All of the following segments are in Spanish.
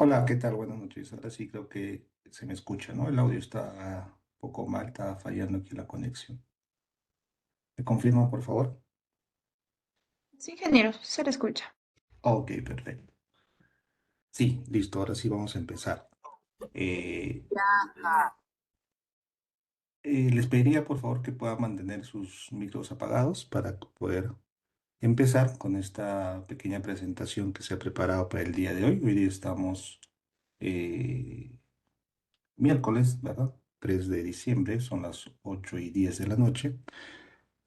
Hola, ¿qué tal? Buenas noches. Ahora sí creo que se me escucha, ¿no? El audio está un poco mal, está fallando aquí la conexión. ¿Me confirma, por favor? Sí, ingeniero, se le escucha. Ok, perfecto. Sí, listo, ahora sí vamos a empezar. Eh, Les pediría, por favor, que puedan mantener sus micros apagados para poder empezar con esta pequeña presentación que se ha preparado para el día de hoy. Hoy día estamos eh, miércoles, ¿verdad? 3 de diciembre, son las 8:10 de la noche.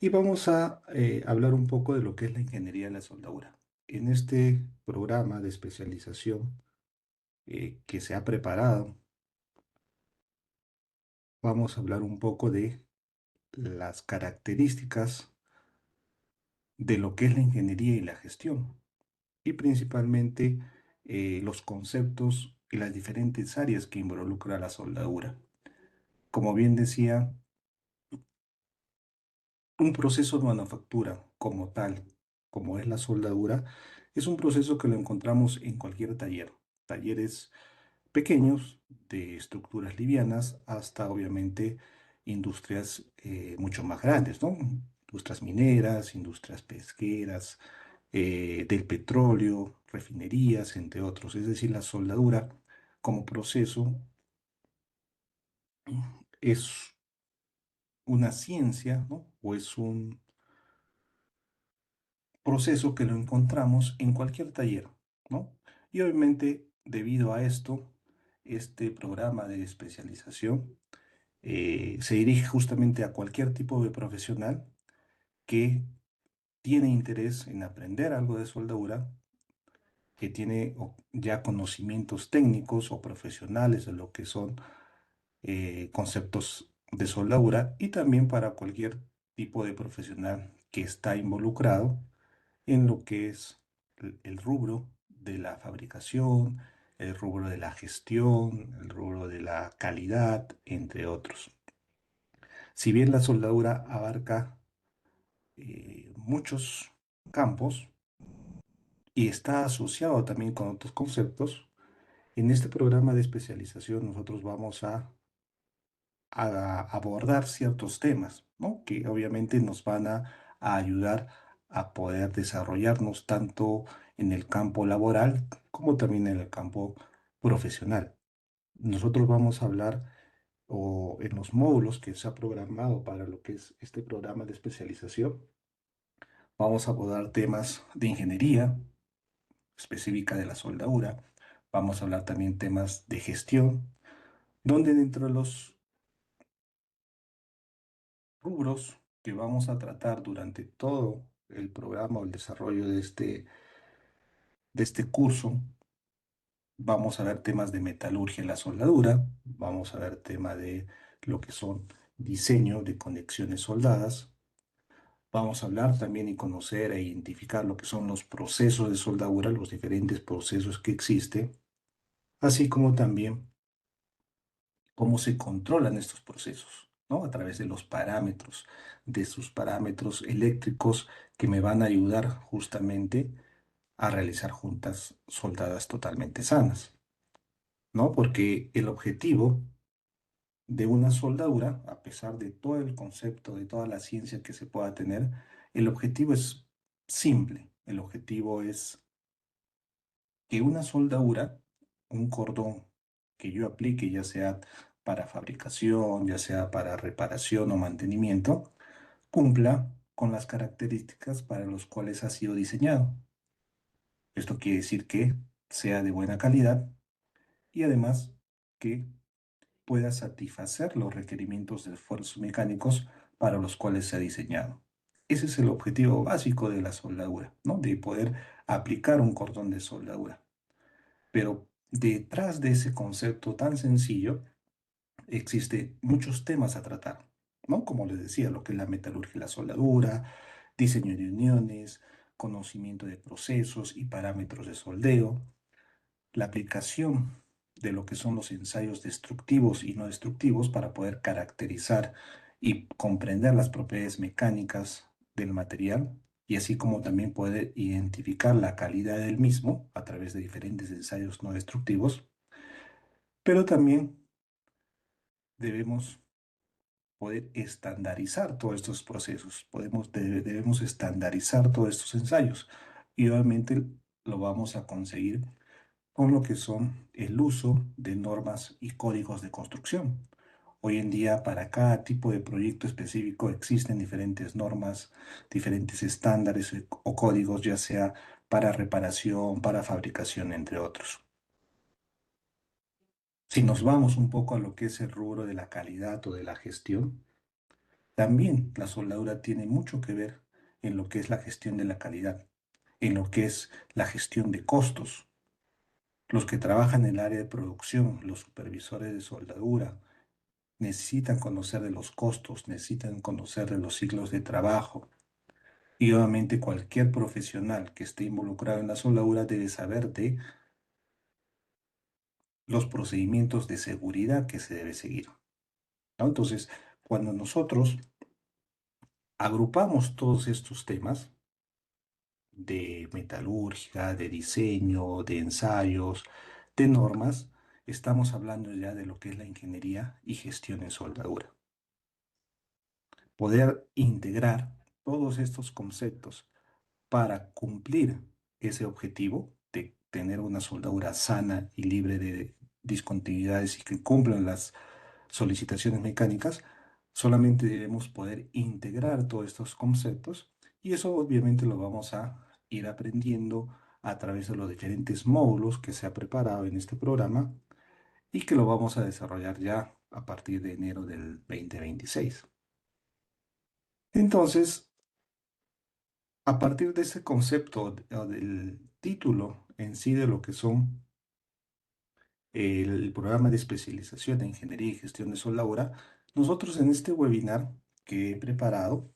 Y vamos a hablar un poco de lo que es la ingeniería de la soldadura. En este programa de especialización que se ha preparado, vamos a hablar un poco de las características de lo que es la ingeniería y la gestión, y principalmente los conceptos y las diferentes áreas que involucra la soldadura. Como bien decía, un proceso de manufactura como tal, como es la soldadura, es un proceso que lo encontramos en cualquier taller. Talleres pequeños de estructuras livianas hasta obviamente industrias mucho más grandes, ¿no? Industrias mineras, industrias pesqueras, del petróleo, refinerías, entre otros. Es decir, la soldadura como proceso es una ciencia, ¿no? O es un proceso que lo encontramos en cualquier taller, ¿no? Y obviamente, debido a esto, este programa de especialización se dirige justamente a cualquier tipo de profesional que tiene interés en aprender algo de soldadura, que tiene ya conocimientos técnicos o profesionales de lo que son conceptos de soldadura, y también para cualquier tipo de profesional que está involucrado en lo que es el rubro de la fabricación, el rubro de la gestión, el rubro de la calidad, entre otros. Si bien la soldadura abarca muchos campos y está asociado también con otros conceptos, en este programa de especialización nosotros vamos a abordar ciertos temas, ¿no? Que obviamente nos van a ayudar a poder desarrollarnos tanto en el campo laboral como también en el campo profesional. Nosotros vamos a hablar, o en los módulos que se ha programado para lo que es este programa de especialización, vamos a abordar temas de ingeniería específica de la soldadura. Vamos a hablar también temas de gestión, donde dentro de los rubros que vamos a tratar durante todo el programa o el desarrollo de este curso, vamos a ver temas de metalurgia en la soldadura, vamos a ver tema de lo que son diseño de conexiones soldadas, vamos a hablar también y conocer e identificar lo que son los procesos de soldadura, los diferentes procesos que existen, así como también cómo se controlan estos procesos, ¿no? A través de los parámetros, de sus parámetros eléctricos que me van a ayudar justamente a realizar juntas soldadas totalmente sanas, ¿no? Porque el objetivo de una soldadura, a pesar de todo el concepto, de toda la ciencia que se pueda tener, el objetivo es simple. El objetivo es que una soldadura, un cordón que yo aplique, ya sea para fabricación, ya sea para reparación o mantenimiento, cumpla con las características para los cuales ha sido diseñado. Esto quiere decir que sea de buena calidad y además que pueda satisfacer los requerimientos de esfuerzos mecánicos para los cuales se ha diseñado. Ese es el objetivo básico de la soldadura, ¿no? De poder aplicar un cordón de soldadura. Pero detrás de ese concepto tan sencillo existe muchos temas a tratar, ¿no? Como les decía, lo que es la metalurgia y la soldadura, diseño de uniones, conocimiento de procesos y parámetros de soldeo, la aplicación de lo que son los ensayos destructivos y no destructivos para poder caracterizar y comprender las propiedades mecánicas del material y así como también poder identificar la calidad del mismo a través de diferentes ensayos no destructivos, pero también debemos poder estandarizar todos estos procesos, debemos estandarizar todos estos ensayos y obviamente lo vamos a conseguir con lo que son el uso de normas y códigos de construcción. Hoy en día, para cada tipo de proyecto específico existen diferentes normas, diferentes estándares o códigos, ya sea para reparación, para fabricación, entre otros. Si nos vamos un poco a lo que es el rubro de la calidad o de la gestión, también la soldadura tiene mucho que ver en lo que es la gestión de la calidad, en lo que es la gestión de costos. Los que trabajan en el área de producción, los supervisores de soldadura, necesitan conocer de los costos, necesitan conocer de los ciclos de trabajo. Y obviamente cualquier profesional que esté involucrado en la soldadura debe saber de los procedimientos de seguridad que se debe seguir, ¿no? Entonces, cuando nosotros agrupamos todos estos temas de metalúrgica, de diseño, de ensayos, de normas, estamos hablando ya de lo que es la ingeniería y gestión en soldadura. Poder integrar todos estos conceptos para cumplir ese objetivo de tener una soldadura sana y libre de discontinuidades y que cumplan las solicitaciones mecánicas, solamente debemos poder integrar todos estos conceptos y eso obviamente lo vamos a ir aprendiendo a través de los diferentes módulos que se ha preparado en este programa y que lo vamos a desarrollar ya a partir de enero del 2026. Entonces, a partir de ese concepto o del título en sí de lo que son el programa de especialización de Ingeniería y Gestión de Soldadura, nosotros en este webinar que he preparado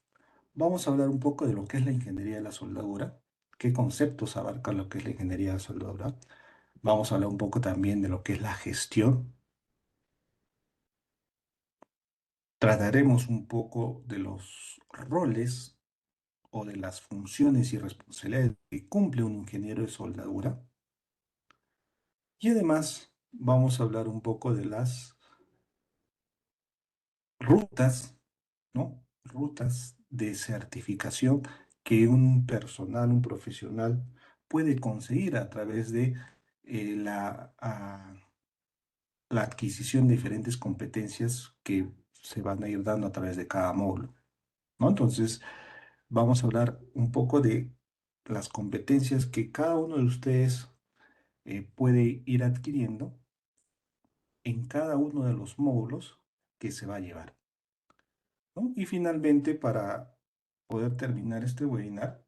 vamos a hablar un poco de lo que es la ingeniería de la soldadura, qué conceptos abarca lo que es la ingeniería de la soldadura. Vamos a hablar un poco también de lo que es la gestión. Trataremos un poco de los roles o de las funciones y responsabilidades que cumple un ingeniero de soldadura. Y además vamos a hablar un poco de las rutas, ¿no? Rutas de certificación que un personal, un profesional puede conseguir a través de la adquisición de diferentes competencias que se van a ir dando a través de cada módulo, ¿no? Entonces, vamos a hablar un poco de las competencias que cada uno de ustedes puede ir adquiriendo en cada uno de los módulos que se va a llevar, ¿no? Y finalmente, para poder terminar este webinar,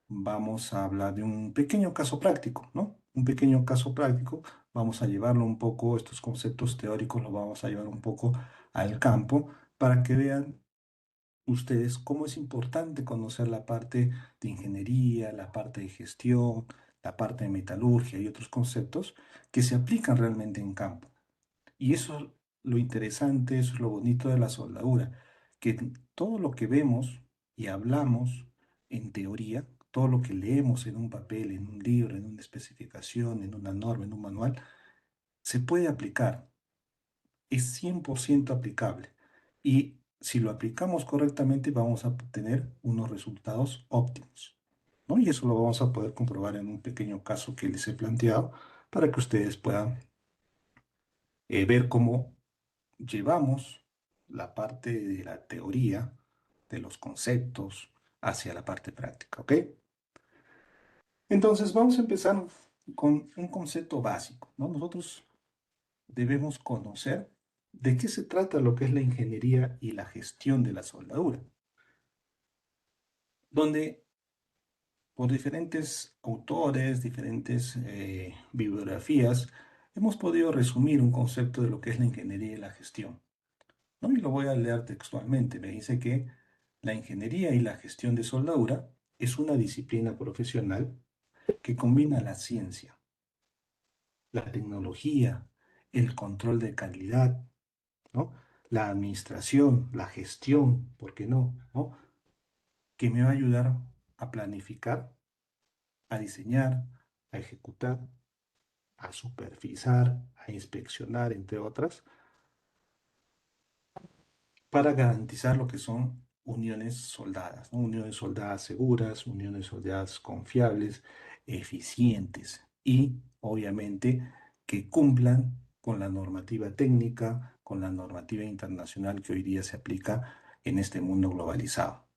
vamos a hablar de un pequeño caso práctico, ¿no? Un pequeño caso práctico. Vamos a llevarlo un poco, estos conceptos teóricos los vamos a llevar un poco al campo para que vean ustedes cómo es importante conocer la parte de ingeniería, la parte de gestión, la parte de metalurgia y otros conceptos que se aplican realmente en campo. Y eso es lo interesante, eso es lo bonito de la soldadura, que todo lo que vemos y hablamos en teoría, todo lo que leemos en un papel, en un libro, en una especificación, en una norma, en un manual, se puede aplicar, es 100% aplicable. Y si lo aplicamos correctamente, vamos a obtener unos resultados óptimos, ¿no? Y eso lo vamos a poder comprobar en un pequeño caso que les he planteado para que ustedes puedan ver cómo llevamos la parte de la teoría, de los conceptos, hacia la parte práctica, ¿ok? Entonces vamos a empezar con un concepto básico, ¿no? Nosotros debemos conocer de qué se trata lo que es la ingeniería y la gestión de la soldadura, donde por diferentes autores, diferentes bibliografías, hemos podido resumir un concepto de lo que es la ingeniería y la gestión, ¿no? Y lo voy a leer textualmente. Me dice que la ingeniería y la gestión de soldadura es una disciplina profesional que combina la ciencia, la tecnología, el control de calidad, ¿no? La administración, la gestión, ¿por qué no? ¿No? Que me va a ayudar. a planificar, a diseñar, a ejecutar, a supervisar, a inspeccionar, entre otras, para garantizar lo que son uniones soldadas, ¿no? Uniones soldadas seguras, uniones soldadas confiables, eficientes y, obviamente, que cumplan con la normativa técnica, con la normativa internacional que hoy día se aplica en este mundo globalizado.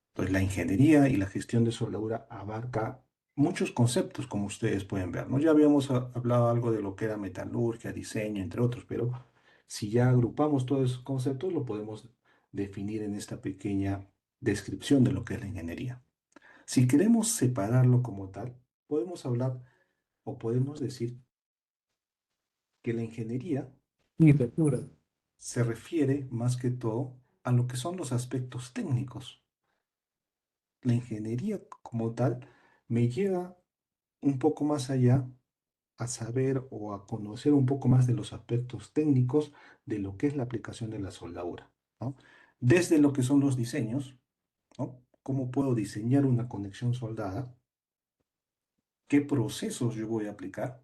Entonces, la ingeniería y la gestión de soldadura abarca muchos conceptos, como ustedes pueden ver, ¿no? Ya habíamos hablado algo de lo que era metalurgia, diseño, entre otros, pero si ya agrupamos todos esos conceptos, lo podemos definir en esta pequeña descripción de lo que es la ingeniería. Si queremos separarlo como tal, podemos hablar o podemos decir que la ingeniería se refiere más que todo a lo que son los aspectos técnicos. La ingeniería como tal me lleva un poco más allá a saber o a conocer un poco más de los aspectos técnicos de lo que es la aplicación de la soldadura, ¿no? Desde lo que son los diseños, ¿no? ¿Cómo puedo diseñar una conexión soldada? ¿Qué procesos yo voy a aplicar?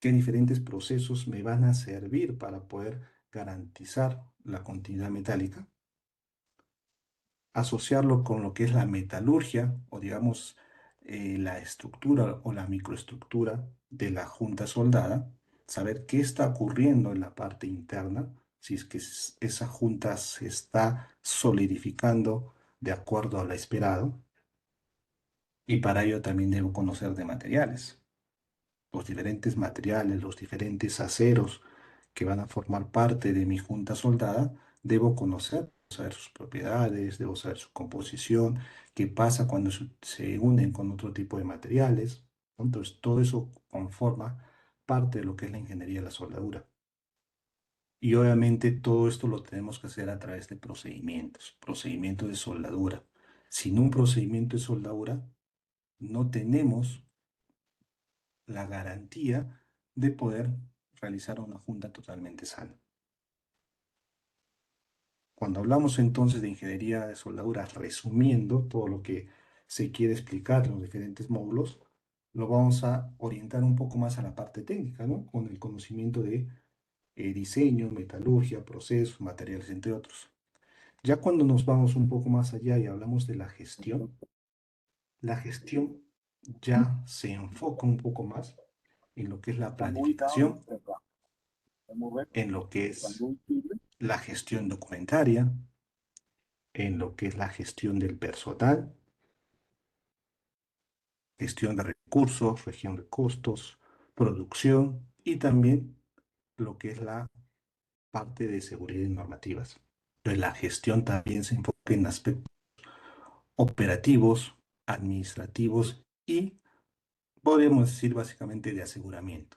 ¿Qué diferentes procesos me van a servir para poder garantizar la continuidad metálica? Asociarlo con lo que es la metalurgia o digamos la estructura o la microestructura de la junta soldada, saber qué está ocurriendo en la parte interna, si es que esa junta se está solidificando de acuerdo a lo esperado, y para ello también debo conocer de materiales, los diferentes materiales, los diferentes aceros que van a formar parte de mi junta soldada, debo conocer, saber sus propiedades, debo saber su composición, qué pasa cuando se unen con otro tipo de materiales, ¿no? Entonces, todo eso conforma parte de lo que es la ingeniería de la soldadura. Y obviamente todo esto lo tenemos que hacer a través de procedimientos, procedimientos de soldadura. Sin un procedimiento de soldadura, no tenemos la garantía de poder realizar una junta totalmente sana. Cuando hablamos entonces de ingeniería de soldadura, resumiendo todo lo que se quiere explicar en los diferentes módulos, lo vamos a orientar un poco más a la parte técnica, ¿no? Con el conocimiento de diseño, metalurgia, procesos, materiales, entre otros. Ya cuando nos vamos un poco más allá y hablamos de la gestión ya se enfoca un poco más en lo que es la planificación, en lo que es la gestión documentaria, en lo que es la gestión del personal, gestión de recursos, gestión de costos, producción y también lo que es la parte de seguridad y normativas. Entonces, la gestión también se enfoca en aspectos operativos, administrativos y podríamos decir básicamente de aseguramiento,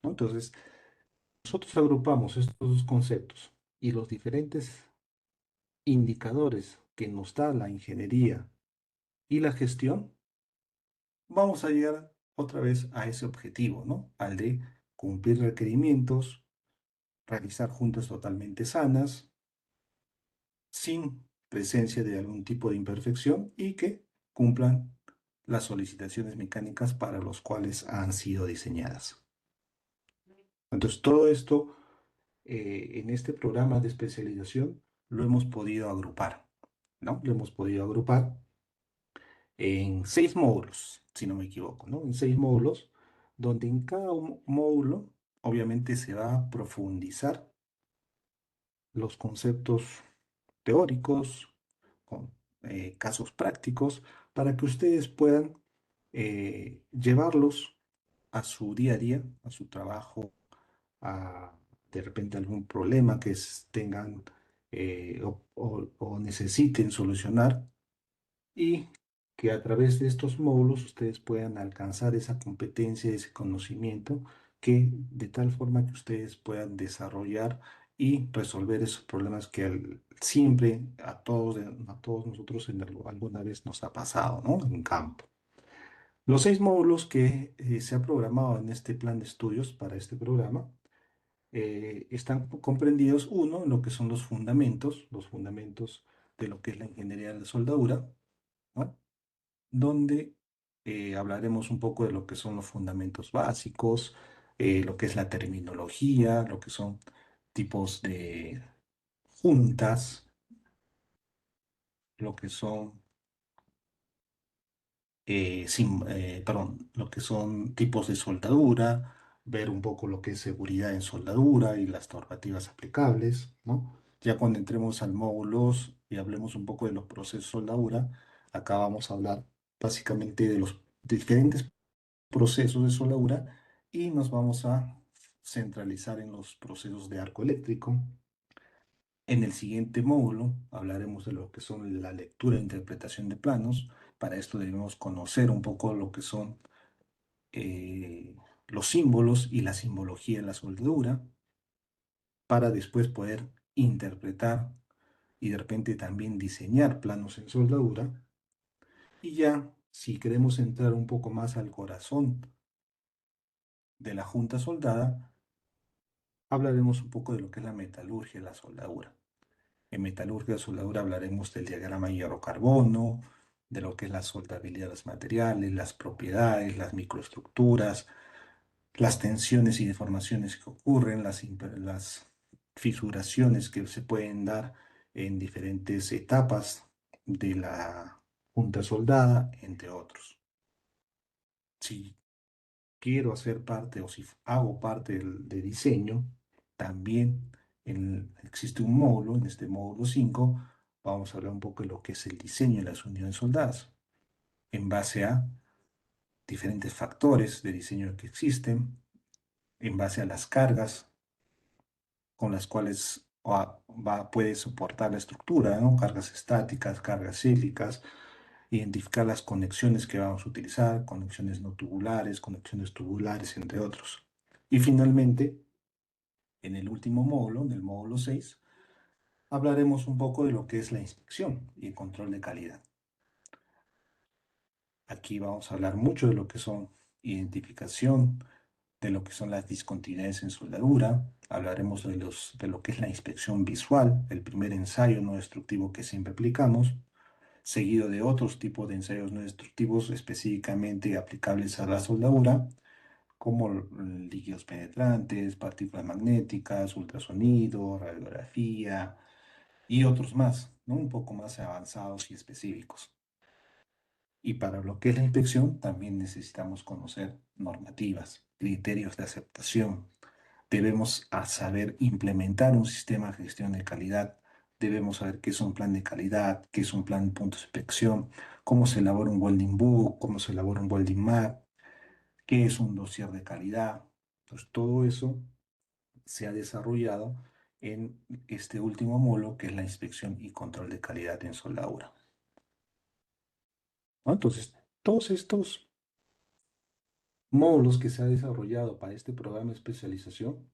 ¿no? Entonces, nosotros agrupamos estos dos conceptos y los diferentes indicadores que nos da la ingeniería y la gestión, vamos a llegar otra vez a ese objetivo, ¿no? Al de cumplir requerimientos, realizar juntas totalmente sanas, sin presencia de algún tipo de imperfección y que cumplan las solicitaciones mecánicas para los cuales han sido diseñadas. Entonces, todo esto en este programa de especialización lo hemos podido agrupar, ¿no? Lo hemos podido agrupar en 6 módulos, si no me equivoco, ¿no? En 6 módulos, donde en cada módulo, obviamente, se va a profundizar los conceptos teóricos, con casos prácticos, para que ustedes puedan llevarlos a su día a día, a su trabajo, a de repente algún problema que tengan o necesiten solucionar y que a través de estos módulos ustedes puedan alcanzar esa competencia, ese conocimiento, que de tal forma que ustedes puedan desarrollar y resolver esos problemas que siempre a todos nosotros alguna vez nos ha pasado, ¿no? En campo. Los 6 módulos que se ha programado en este plan de estudios para este programa están comprendidos, uno, en lo que son los fundamentos de lo que es la ingeniería de la soldadura, ¿no? Donde hablaremos un poco de lo que son los fundamentos básicos, lo que es la terminología, lo que son tipos de juntas, lo que son perdón, lo que son tipos de soldadura, ver un poco lo que es seguridad en soldadura y las normativas aplicables, ¿no? Ya cuando entremos al módulo 2 y hablemos un poco de los procesos de soldadura, acá vamos a hablar básicamente de los diferentes procesos de soldadura y nos vamos a centralizar en los procesos de arco eléctrico. En el siguiente módulo hablaremos de lo que son la lectura e interpretación de planos. Para esto debemos conocer un poco lo que son los símbolos y la simbología de la soldadura para después poder interpretar y de repente también diseñar planos en soldadura. Y ya, si queremos entrar un poco más al corazón de la junta soldada, hablaremos un poco de lo que es la metalurgia de la soldadura. En metalurgia de soldadura hablaremos del diagrama hierro-carbono, de lo que es la soldabilidad de los materiales, las propiedades, las microestructuras, las tensiones y deformaciones que ocurren, las fisuraciones que se pueden dar en diferentes etapas de la junta soldada, entre otros. Si quiero hacer parte o si hago parte de diseño, también existe un módulo, en este módulo 5 vamos a hablar un poco de lo que es el diseño de las unidades soldadas, en base a diferentes factores de diseño que existen, en base a las cargas con las cuales puede soportar la estructura, ¿no? Cargas estáticas, cargas cíclicas, identificar las conexiones que vamos a utilizar, conexiones tubulares, entre otros. Y finalmente, en el último módulo, en el módulo 6 hablaremos un poco de lo que es la inspección y el control de calidad. Aquí vamos a hablar mucho de lo que son identificación, de lo que son las discontinuidades en soldadura, hablaremos de lo que es la inspección visual, el primer ensayo no destructivo que siempre aplicamos, seguido de otros tipos de ensayos no destructivos específicamente aplicables a la soldadura, como líquidos penetrantes, partículas magnéticas, ultrasonido, radiografía y otros más, ¿no? Un poco más avanzados y específicos. Y para lo que es la inspección, también necesitamos conocer normativas, criterios de aceptación. Debemos saber implementar un sistema de gestión de calidad. Debemos saber qué es un plan de calidad, qué es un plan de puntos de inspección, cómo se elabora un welding book, cómo se elabora un welding map, qué es un dossier de calidad. Entonces, todo eso se ha desarrollado en este último módulo, que es la inspección y control de calidad en soldadura, ¿no? Entonces, todos estos módulos que se ha desarrollado para este programa de especialización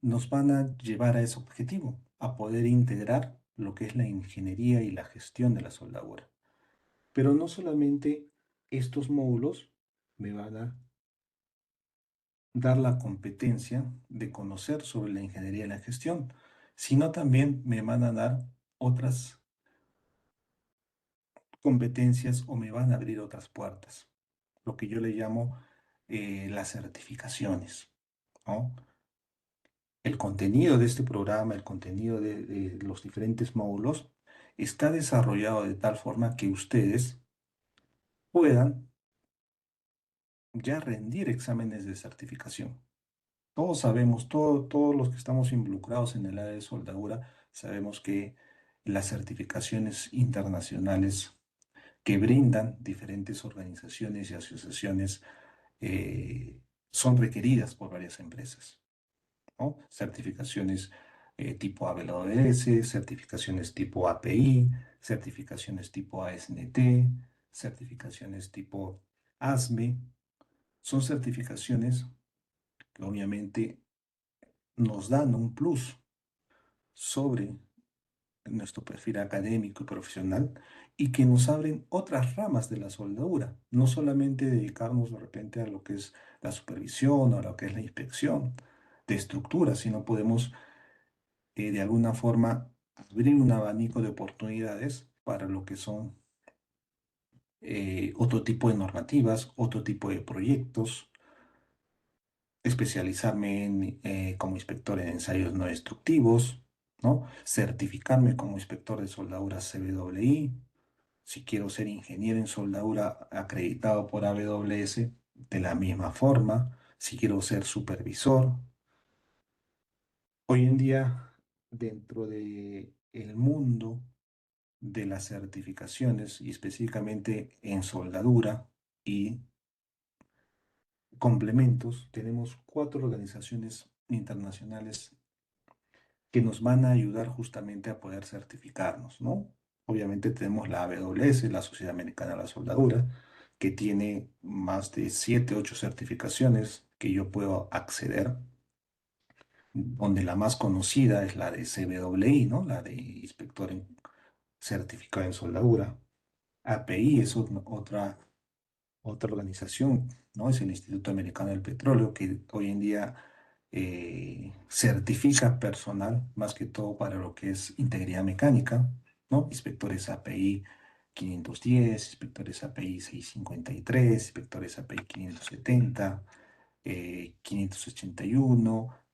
nos van a llevar a ese objetivo, a poder integrar lo que es la ingeniería y la gestión de la soldadura. Pero no solamente estos módulos me van a dar la competencia de conocer sobre la ingeniería y la gestión, sino también me van a dar otras competencias o me van a abrir otras puertas, lo que yo le llamo las certificaciones, ¿no? El contenido de este programa, el contenido de los diferentes módulos, está desarrollado de tal forma que ustedes puedan ya rendir exámenes de certificación. Todos sabemos, todos los que estamos involucrados en el área de soldadura, sabemos que las certificaciones internacionales que brindan diferentes organizaciones y asociaciones son requeridas por varias empresas, ¿no? Certificaciones tipo ABLOS, certificaciones tipo API, certificaciones tipo ASNT, certificaciones tipo ASME. Son certificaciones que obviamente nos dan un plus sobre nuestro perfil académico y profesional y que nos abren otras ramas de la soldadura. No solamente dedicarnos de repente a lo que es la supervisión o a lo que es la inspección de estructuras, sino podemos de alguna forma abrir un abanico de oportunidades para lo que son otro tipo de normativas, otro tipo de proyectos, especializarme como inspector en ensayos no destructivos, ¿no? Certificarme como inspector de soldadura CWI. Si quiero ser ingeniero en soldadura acreditado por AWS, de la misma forma. Si quiero ser supervisor. Hoy en día, dentro de el mundo de las certificaciones y específicamente en soldadura y complementos, tenemos cuatro organizaciones internacionales que nos van a ayudar justamente a poder certificarnos, ¿no? Obviamente tenemos la AWS, la Sociedad Americana de la Soldadura, que tiene más de 7, 8 certificaciones que yo puedo acceder, donde la más conocida es la de CWI, ¿no? La de Inspector Certificado en Soldadura. API es otra organización, ¿no? Es el Instituto Americano del Petróleo, que hoy en día certifica personal, más que todo para lo que es integridad mecánica, ¿no? Inspectores API 510, inspectores API 653, inspectores API 570, 581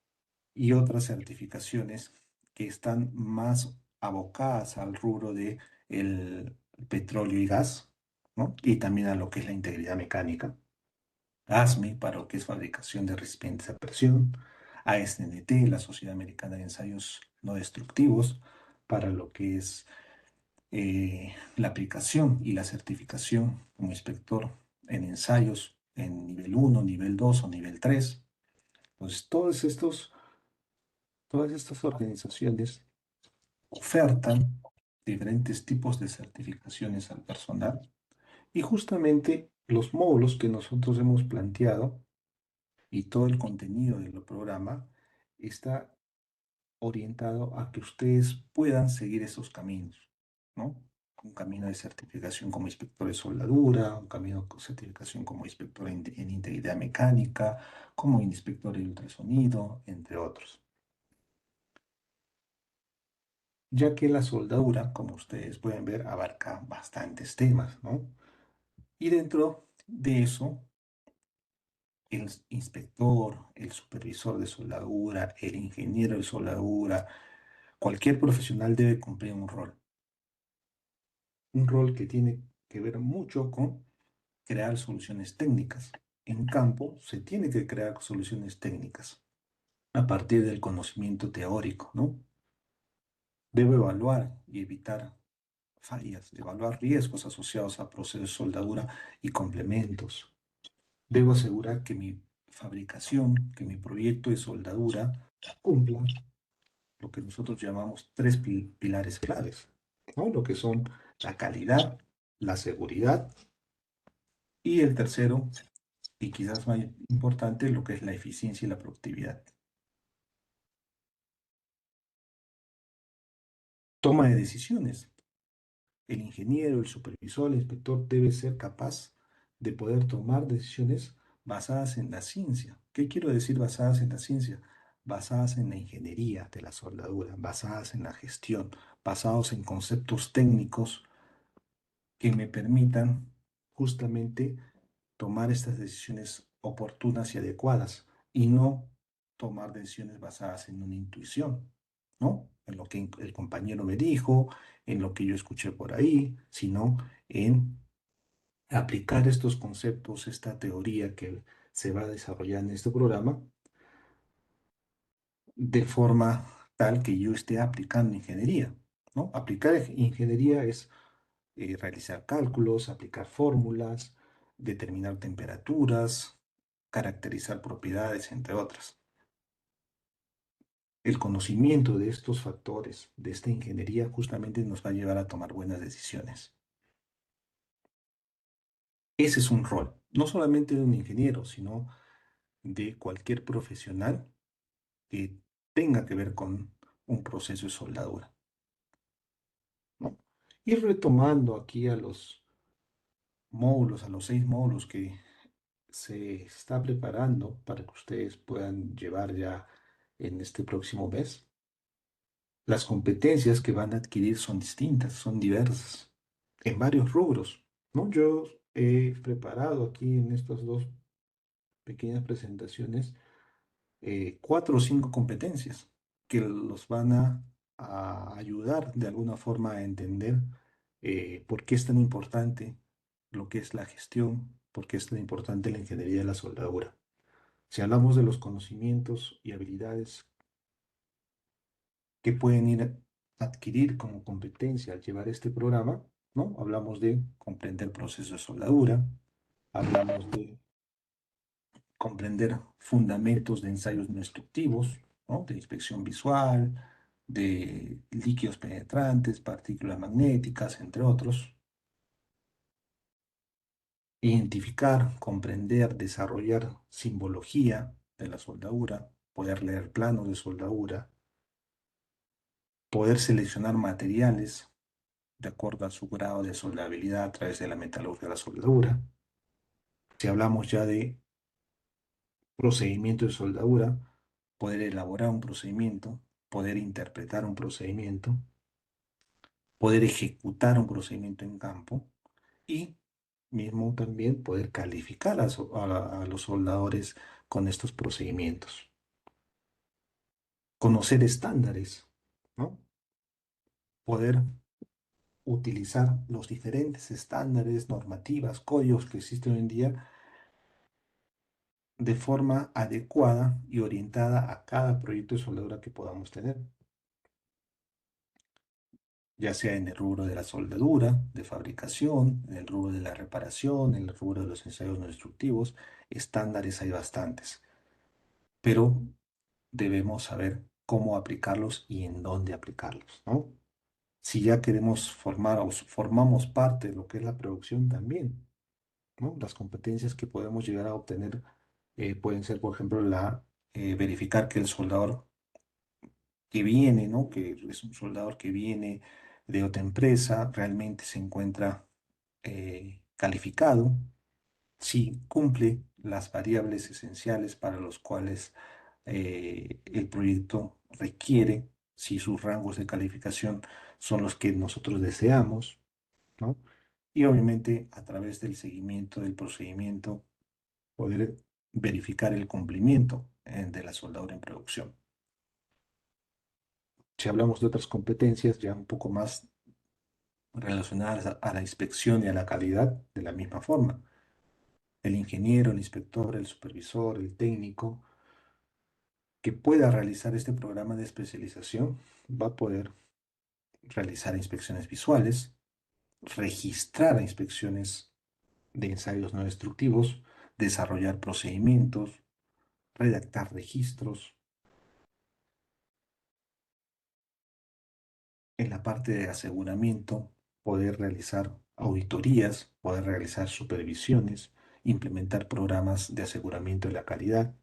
y otras certificaciones que están más abocadas al rubro de el petróleo y gas, ¿no? Y también a lo que es la integridad mecánica. ASME para lo que es fabricación de recipientes a presión, ASNT, la Sociedad Americana de Ensayos No Destructivos, para lo que es la aplicación y la certificación como inspector en ensayos en nivel uno, nivel 2 o nivel 3. Entonces, todas estas organizaciones ofertan diferentes tipos de certificaciones al personal y justamente los módulos que nosotros hemos planteado y todo el contenido del programa está orientado a que ustedes puedan seguir esos caminos, ¿no? Un camino de certificación como inspector de soldadura, un camino de certificación como inspector en integridad mecánica, como inspector de ultrasonido, entre otros. Ya que la soldadura, como ustedes pueden ver, abarca bastantes temas, ¿no? Y dentro de eso, el inspector, el supervisor de soldadura, el ingeniero de soldadura, cualquier profesional debe cumplir un rol que tiene que ver mucho con crear soluciones técnicas. En campo se tiene que crear soluciones técnicas a partir del conocimiento teórico, ¿no? Debo evaluar y evitar fallas, evaluar riesgos asociados a procesos de soldadura y complementos. Debo asegurar que mi fabricación, que mi proyecto de soldadura cumpla lo que nosotros llamamos tres pilares claves, ¿no? Lo que son la calidad, la seguridad y el tercero, y quizás más importante, lo que es la eficiencia y la productividad. Toma de decisiones. El ingeniero, el supervisor, el inspector debe ser capaz de poder tomar decisiones basadas en la ciencia. ¿Qué quiero decir basadas en la ciencia? Basadas en la ingeniería de la soldadura, basadas en la gestión, basados en conceptos técnicos que me permitan justamente tomar estas decisiones oportunas y adecuadas y no tomar decisiones basadas en una intuición, ¿no? En lo que el compañero me dijo, en lo que yo escuché por ahí, sino en aplicar estos conceptos, esta teoría que se va a desarrollar en este programa de forma tal que yo esté aplicando ingeniería, ¿no? Aplicar ingeniería es realizar cálculos, aplicar fórmulas, determinar temperaturas, caracterizar propiedades, entre otras. El conocimiento de estos factores, de esta ingeniería, justamente nos va a llevar a tomar buenas decisiones. Ese es un rol, no solamente de un ingeniero, sino de cualquier profesional que tenga que ver con un proceso de soldadura, ¿no? Ir retomando aquí a los módulos, a los 6 módulos que se está preparando para que ustedes puedan llevar ya en este próximo mes. Las competencias que van a adquirir son distintas, son diversas, en varios rubros, ¿no? Yo he preparado aquí en estas dos pequeñas presentaciones cuatro o cinco competencias que los van a ayudar de alguna forma a entender por qué es tan importante lo que es la gestión, por qué es tan importante la ingeniería de la soldadura. Si hablamos de los conocimientos y habilidades que pueden ir a adquirir como competencia al llevar este programa, ¿no? Hablamos de comprender procesos de soldadura, hablamos de comprender fundamentos de ensayos no destructivos, ¿no? De inspección visual, de líquidos penetrantes, partículas magnéticas, entre otros. Identificar, comprender, desarrollar simbología de la soldadura, poder leer planos de soldadura, poder seleccionar materiales de acuerdo a su grado de soldabilidad a través de la metalurgia de la soldadura. Si hablamos ya de procedimiento de soldadura, poder elaborar un procedimiento, poder interpretar un procedimiento, poder ejecutar un procedimiento en campo y mismo también poder calificar a los soldadores con estos procedimientos. Conocer estándares, ¿no? Poder utilizar los diferentes estándares, normativas, códigos que existen hoy en día de forma adecuada y orientada a cada proyecto de soldadura que podamos tener, ya sea en el rubro de la soldadura, de fabricación, en el rubro de la reparación, en el rubro de los ensayos no destructivos. Estándares hay bastantes, pero debemos saber cómo aplicarlos y en dónde aplicarlos, ¿no? Si ya queremos formar o formamos parte de lo que es la producción también, ¿no? Las competencias que podemos llegar a obtener pueden ser, por ejemplo, verificar que el soldador que viene, ¿no? Que es un soldador que viene de otra empresa, realmente se encuentra calificado, si cumple las variables esenciales para los cuales el proyecto requiere, si sus rangos de calificación son los que nosotros deseamos, ¿no? Y obviamente a través del seguimiento del procedimiento, poder verificar el cumplimiento de la soldadura en producción. Si hablamos de otras competencias ya un poco más relacionadas a la inspección y a la calidad, de la misma forma. El ingeniero, el inspector, el supervisor, el técnico que pueda realizar este programa de especialización va a poder realizar inspecciones visuales, registrar inspecciones de ensayos no destructivos, desarrollar procedimientos, redactar registros. En la parte de aseguramiento, poder realizar auditorías, poder realizar supervisiones, implementar programas de aseguramiento de la calidad,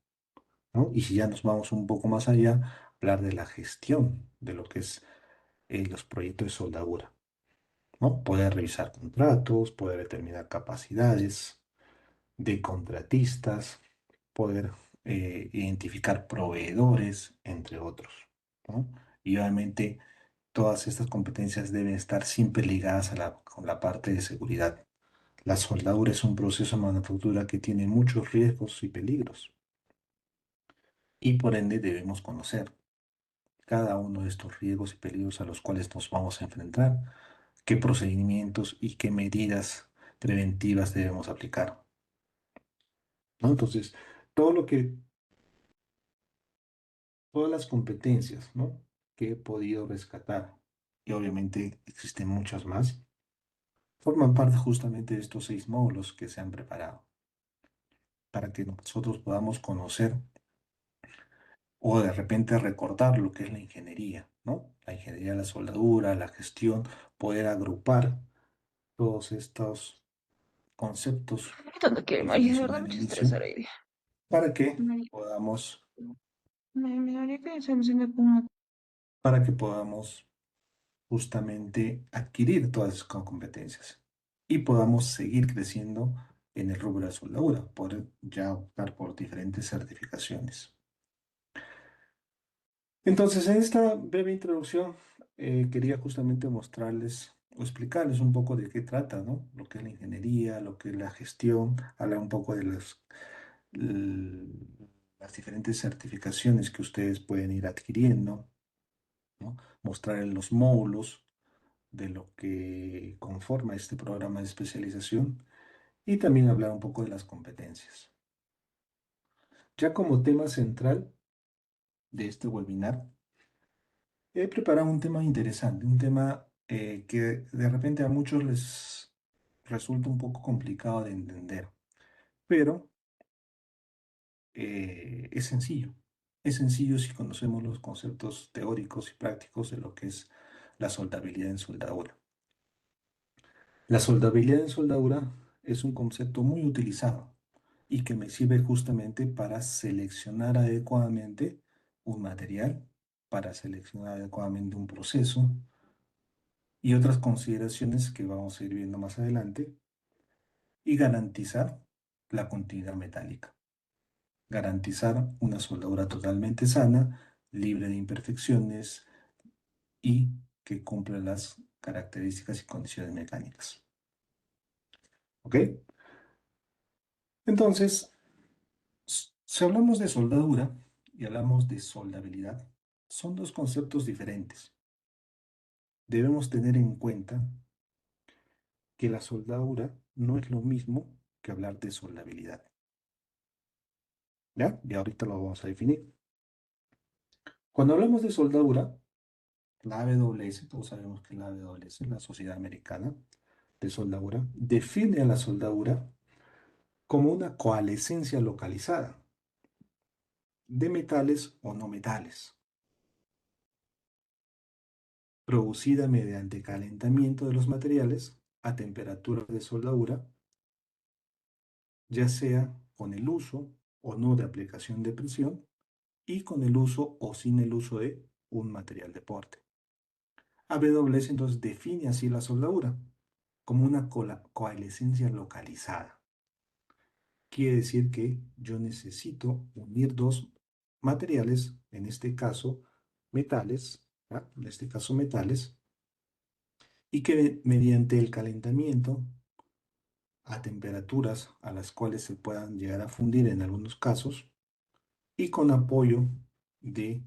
¿no? Y si ya nos vamos un poco más allá, hablar de la gestión de lo que es los proyectos de soldadura, ¿no? Poder revisar contratos, poder determinar capacidades de contratistas, poder identificar proveedores, entre otros, ¿no? Y obviamente todas estas competencias deben estar siempre ligadas a con la parte de seguridad. La soldadura es un proceso de manufactura que tiene muchos riesgos y peligros y por ende debemos conocer cada uno de estos riesgos y peligros a los cuales nos vamos a enfrentar, qué procedimientos y qué medidas preventivas debemos aplicar, ¿no? Entonces, todo lo que, todas las competencias, ¿no? que he podido rescatar, y obviamente existen muchas más, forman parte justamente de estos 6 módulos que se han preparado para que nosotros podamos conocer o de repente recordar lo que es la ingeniería, ¿no? La ingeniería de la soldadura, la gestión, poder agrupar todos estos conceptos Tanto que, que les María, de mencioné verdad al me echa inicio estresar hoy día. para que María, podamos, me daría que se me ponga. para que podamos justamente adquirir todas esas competencias y podamos seguir creciendo en el rubro de la soldadura, poder ya optar por diferentes certificaciones. Entonces, en esta breve introducción, quería justamente mostrarles o explicarles un poco de qué trata, ¿no? Lo que es la ingeniería, lo que es la gestión, hablar un poco de l- las diferentes certificaciones que ustedes pueden ir adquiriendo, ¿no? Mostrar los módulos de lo que conforma este programa de especialización y también hablar un poco de las competencias. Ya como tema central de este webinar, he preparado un tema interesante, un tema que de repente a muchos les resulta un poco complicado de entender, pero es sencillo. Es sencillo si conocemos los conceptos teóricos y prácticos de lo que es la soldabilidad en soldadura. La soldabilidad en soldadura es un concepto muy utilizado y que me sirve justamente para seleccionar adecuadamente un material, para seleccionar adecuadamente un proceso y otras consideraciones que vamos a ir viendo más adelante y garantizar la continuidad metálica. Garantizar una soldadura totalmente sana, libre de imperfecciones y que cumpla las características y condiciones mecánicas. ¿Ok? Entonces, si hablamos de soldadura y hablamos de soldabilidad, son dos conceptos diferentes. Debemos tener en cuenta que la soldadura no es lo mismo que hablar de soldabilidad. ¿Ya? Y ahorita lo vamos a definir. Cuando hablamos de soldadura, la AWS, todos sabemos que la AWS, la Sociedad Americana de Soldadura, define a la soldadura como una coalescencia localizada de metales o no metales, producida mediante calentamiento de los materiales a temperatura de soldadura, ya sea con el uso o no de aplicación de presión y con el uso o sin el uso de un material de porte. AWS entonces define así la soldadura como una coalescencia localizada. Quiere decir que yo necesito unir dos materiales, en este caso metales, ¿ah? En este caso metales, y que mediante el calentamiento a temperaturas a las cuales se puedan llegar a fundir en algunos casos y con apoyo de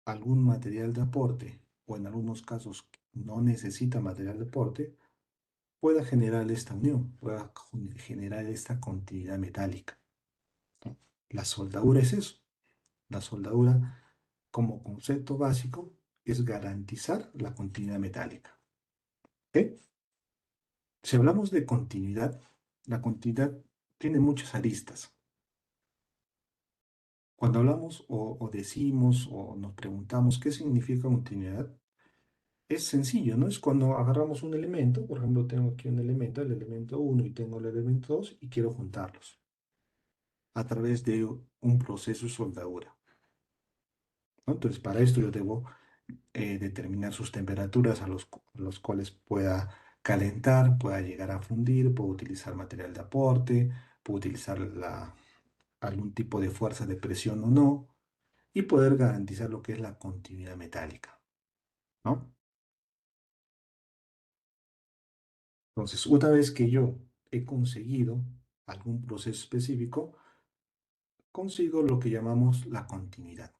algún material de aporte o en algunos casos no necesita material de aporte, pueda generar esta unión, pueda generar esta continuidad metálica, ¿no? La soldadura es eso. La soldadura, como concepto básico, es garantizar la continuidad metálica. ¿Ok? Si hablamos de continuidad, la continuidad tiene muchas aristas. Cuando hablamos o decimos o nos preguntamos qué significa continuidad, es sencillo, ¿no? Es cuando agarramos un elemento, por ejemplo, tengo aquí un elemento, el elemento uno y tengo el elemento 2 y quiero juntarlos a través de un proceso de soldadura, ¿no? Entonces, para esto yo debo determinar sus temperaturas a los cuales pueda calentar, pueda llegar a fundir, puedo utilizar material de aporte, puedo utilizar algún tipo de fuerza de presión o no, y poder garantizar lo que es la continuidad metálica, ¿no? Entonces, una vez que yo he conseguido algún proceso específico, consigo lo que llamamos la continuidad,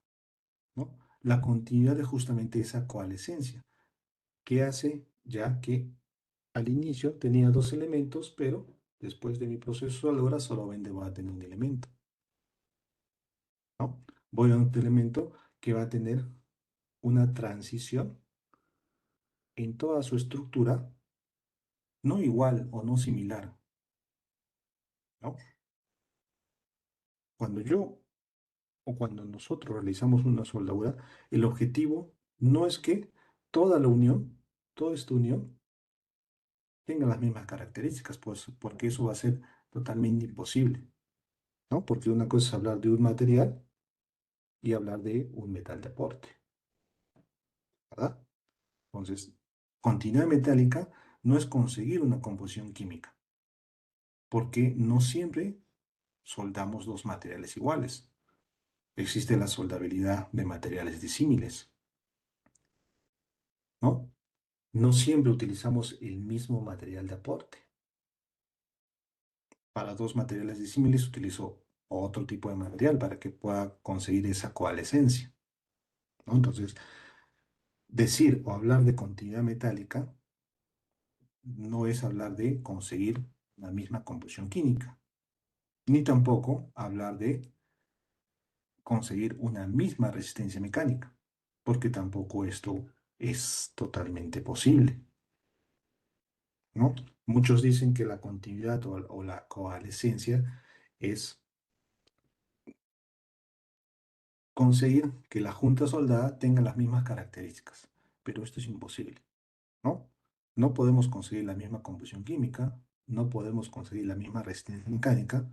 ¿no? La continuidad es justamente esa coalescencia que hace ya que al inicio tenía dos elementos, pero después de mi proceso ahora solamente voy a tener un elemento, ¿no? Voy a un elemento que va a tener una transición en toda su estructura, no igual o no similar, ¿no? Cuando yo o cuando nosotros realizamos una soldadura, el objetivo no es que toda la unión, toda esta unión, tenga las mismas características, pues, porque eso va a ser totalmente imposible, ¿no? Porque una cosa es hablar de un material y hablar de un metal de aporte, ¿verdad? Entonces, continuidad metálica no es conseguir una composición química, porque no siempre soldamos dos materiales iguales. existe la soldabilidad de materiales disímiles, ¿no? No siempre utilizamos el mismo material de aporte. Para dos materiales disímiles utilizo otro tipo de material para que pueda conseguir esa coalescencia, ¿no? Entonces, decir o hablar de continuidad metálica no es hablar de conseguir la misma composición química, ni tampoco hablar de conseguir una misma resistencia mecánica, porque tampoco esto es totalmente posible, ¿no? Muchos dicen que la continuidad o la coalescencia es conseguir que la junta soldada tenga las mismas características, pero esto es imposible, ¿no? No podemos conseguir la misma composición química, no podemos conseguir la misma resistencia mecánica,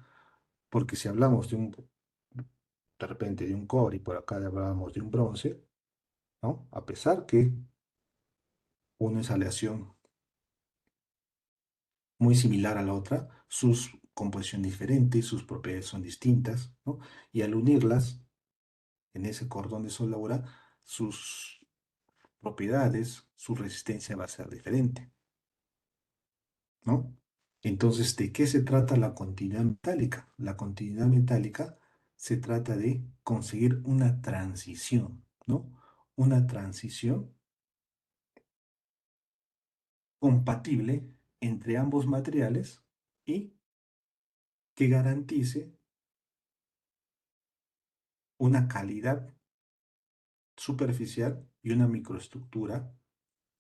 porque si hablamos de repente de un cobre y por acá hablábamos de un bronce, ¿no? A pesar que uno es aleación muy similar a la otra, sus composiciones diferentes, sus propiedades son distintas, ¿no? Y al unirlas en ese cordón de soldadura, sus propiedades, su resistencia va a ser diferente, ¿no? Entonces, ¿de qué se trata la continuidad metálica? La continuidad metálica se trata de conseguir una transición, ¿no? Una transición compatible entre ambos materiales y que garantice una calidad superficial y una microestructura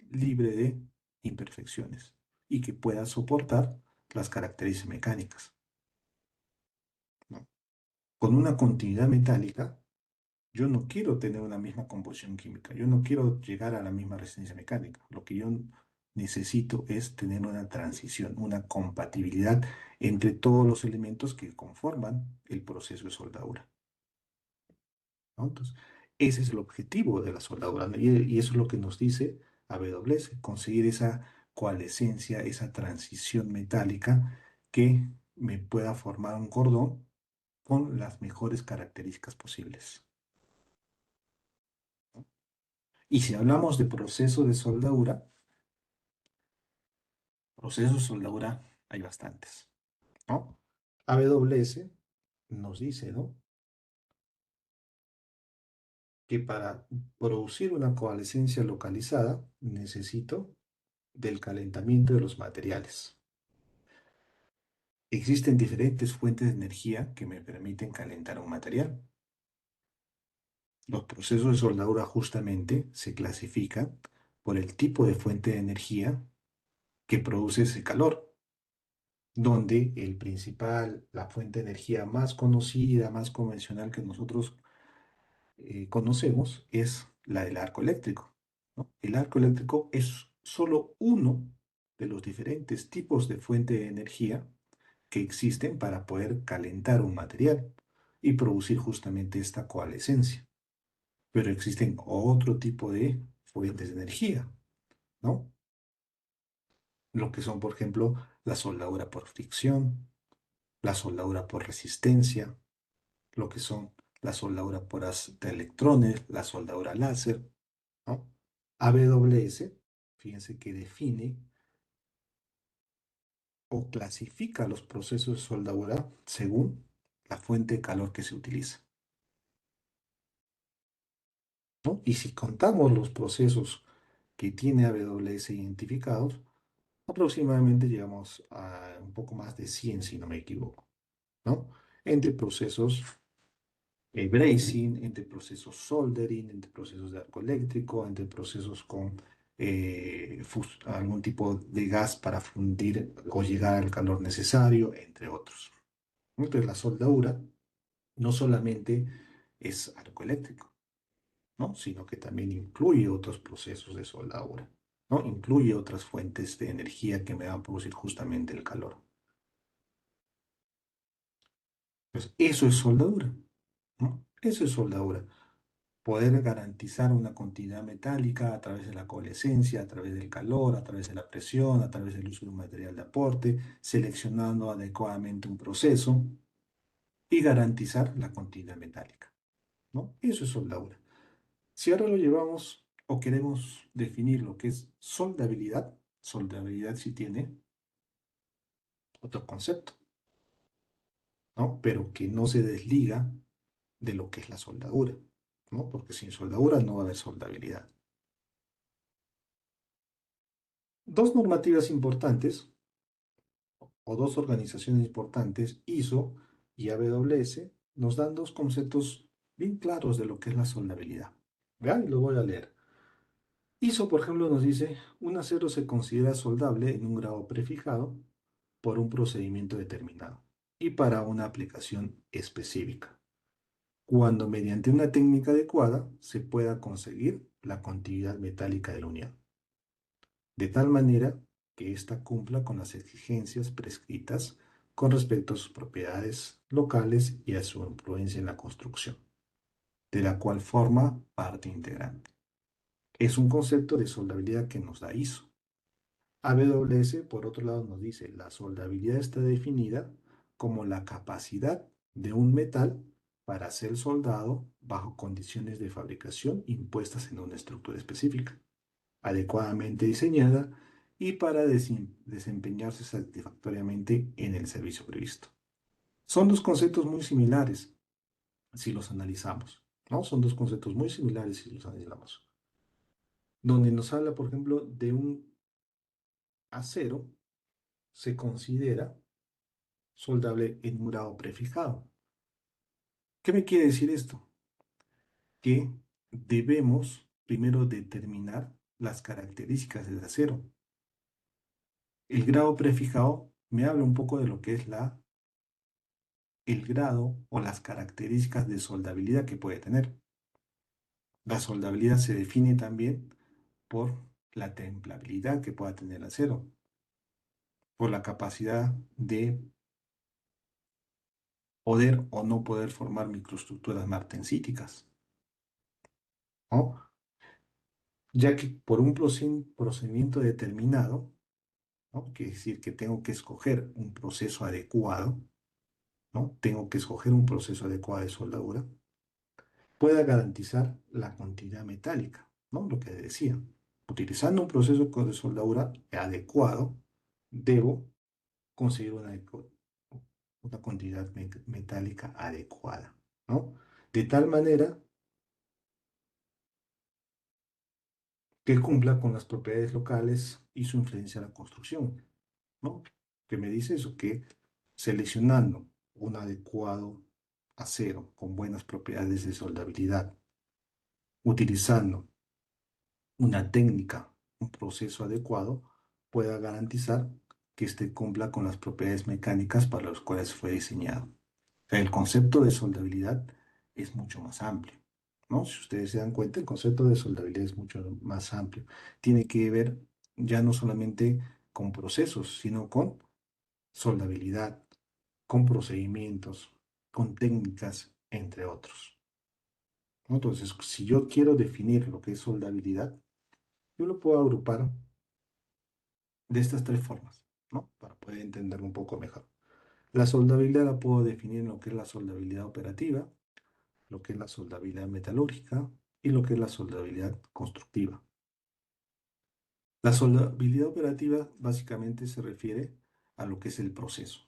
libre de imperfecciones y que pueda soportar las características mecánicas, ¿no? Con una continuidad metálica, yo no quiero tener una misma composición química, yo no quiero llegar a la misma resistencia mecánica. Lo que yo necesito es tener una transición, una compatibilidad entre todos los elementos que conforman el proceso de soldadura, ¿no? Entonces, ese es el objetivo de la soldadura, ¿no? Y eso es lo que nos dice AWS, conseguir esa coalescencia, esa transición metálica que me pueda formar un cordón con las mejores características posibles, ¿no? Y si hablamos de proceso de soldadura, procesos de soldadura hay bastantes, ¿no? AWS nos dice, ¿no? Que para producir una coalescencia localizada necesito del calentamiento de los materiales. Existen diferentes fuentes de energía que me permiten calentar un material. Los procesos de soldadura justamente se clasifican por el tipo de fuente de energía que produce ese calor, donde la fuente de energía más conocida, más convencional que nosotros conocemos es la del arco eléctrico, ¿no? El arco eléctrico es solo uno de los diferentes tipos de fuente de energía que existen para poder calentar un material y producir justamente esta coalescencia. Pero existen otro tipo de fuentes de energía, ¿no? Lo que son, por ejemplo, la soldadura por fricción, la soldadura por resistencia, lo que son la soldadura por haz de electrones, la soldadura láser, ¿no? AWS, fíjense que define o clasifica los procesos de soldadura según la fuente de calor que se utiliza, ¿no? Y si contamos los procesos que tiene AWS identificados, aproximadamente llegamos a un poco más de 100, si no me equivoco, ¿no? Entre procesos brazing, entre procesos soldering, entre procesos de arco eléctrico, entre procesos con algún tipo de gas para fundir o llegar al calor necesario, entre otros. Entonces, la soldadura no solamente es arco eléctrico, ¿no? Sino que también incluye otros procesos de soldadura, ¿no? Incluye otras fuentes de energía que me van a producir justamente el calor. Pues eso es soldadura, ¿no? Eso es soldadura. Poder garantizar una continuidad metálica a través de la coalescencia, a través del calor, a través de la presión, a través del uso de un material de aporte, seleccionando adecuadamente un proceso y garantizar la continuidad metálica. ¿no? Eso es soldadura. Si ahora lo llevamos o queremos definir lo que es soldabilidad, soldabilidad sí tiene otro concepto, ¿no? Pero que no se desliga de lo que es la soldadura, ¿no? Porque sin soldadura no va a haber soldabilidad. Dos normativas importantes o dos organizaciones importantes, ISO y AWS, nos dan dos conceptos bien claros de lo que es la soldabilidad. Vean, y lo voy a leer. ISO, por ejemplo, nos dice, un acero se considera soldable en un grado prefijado por un procedimiento determinado y para una aplicación específica, cuando mediante una técnica adecuada se pueda conseguir la continuidad metálica de la unión, de tal manera que ésta cumpla con las exigencias prescritas con respecto a sus propiedades locales y a su influencia en la construcción, de la cual forma parte integrante. Es un concepto de soldabilidad que nos da ISO. AWS, por otro lado, nos dice, la soldabilidad está definida como la capacidad de un metal para ser soldado bajo condiciones de fabricación impuestas en una estructura específica, adecuadamente diseñada y para desempeñarse satisfactoriamente en el servicio previsto. Son dos conceptos muy similares si los analizamos, ¿no? Son dos conceptos muy similares si los analizamos. Donde nos habla, por ejemplo, de un acero, se considera soldable en un grado prefijado. ¿Qué me quiere decir esto? Que debemos primero determinar las características del acero. El grado prefijado me habla un poco de lo que es el grado o las características de soldabilidad que puede tener. La soldabilidad se define también por la templabilidad que pueda tener el acero, por la capacidad de poder o no poder formar microestructuras martensíticas, ¿no? Ya que por un procedimiento determinado, ¿no? Quiere decir que tengo que escoger un proceso adecuado, ¿no? Tengo que escoger un proceso adecuado de soldadura, pueda garantizar la continuidad metálica, ¿no? Lo que decía, utilizando un proceso de soldadura adecuado, debo conseguir una continuidad metálica adecuada, ¿no? De tal manera que cumpla con las propiedades locales y su influencia en la construcción, ¿no? Que me dice eso, que seleccionando un adecuado acero con buenas propiedades de soldabilidad, utilizando una técnica, un proceso adecuado, pueda garantizar que éste cumpla con las propiedades mecánicas para las cuales fue diseñado. O sea, el concepto de soldabilidad es mucho más amplio, ¿no? Si ustedes se dan cuenta, el concepto de soldabilidad es mucho más amplio. Tiene que ver ya no solamente con procesos, sino con soldabilidad, con procedimientos, con técnicas, entre otros, ¿no? Entonces, si yo quiero definir lo que es soldabilidad, yo lo puedo agrupar de estas tres formas, ¿no? Para poder entenderlo un poco mejor. La soldabilidad la puedo definir en lo que es la soldabilidad operativa, lo que es la soldabilidad metalúrgica y lo que es la soldabilidad constructiva. La soldabilidad operativa básicamente se refiere a lo que es el proceso,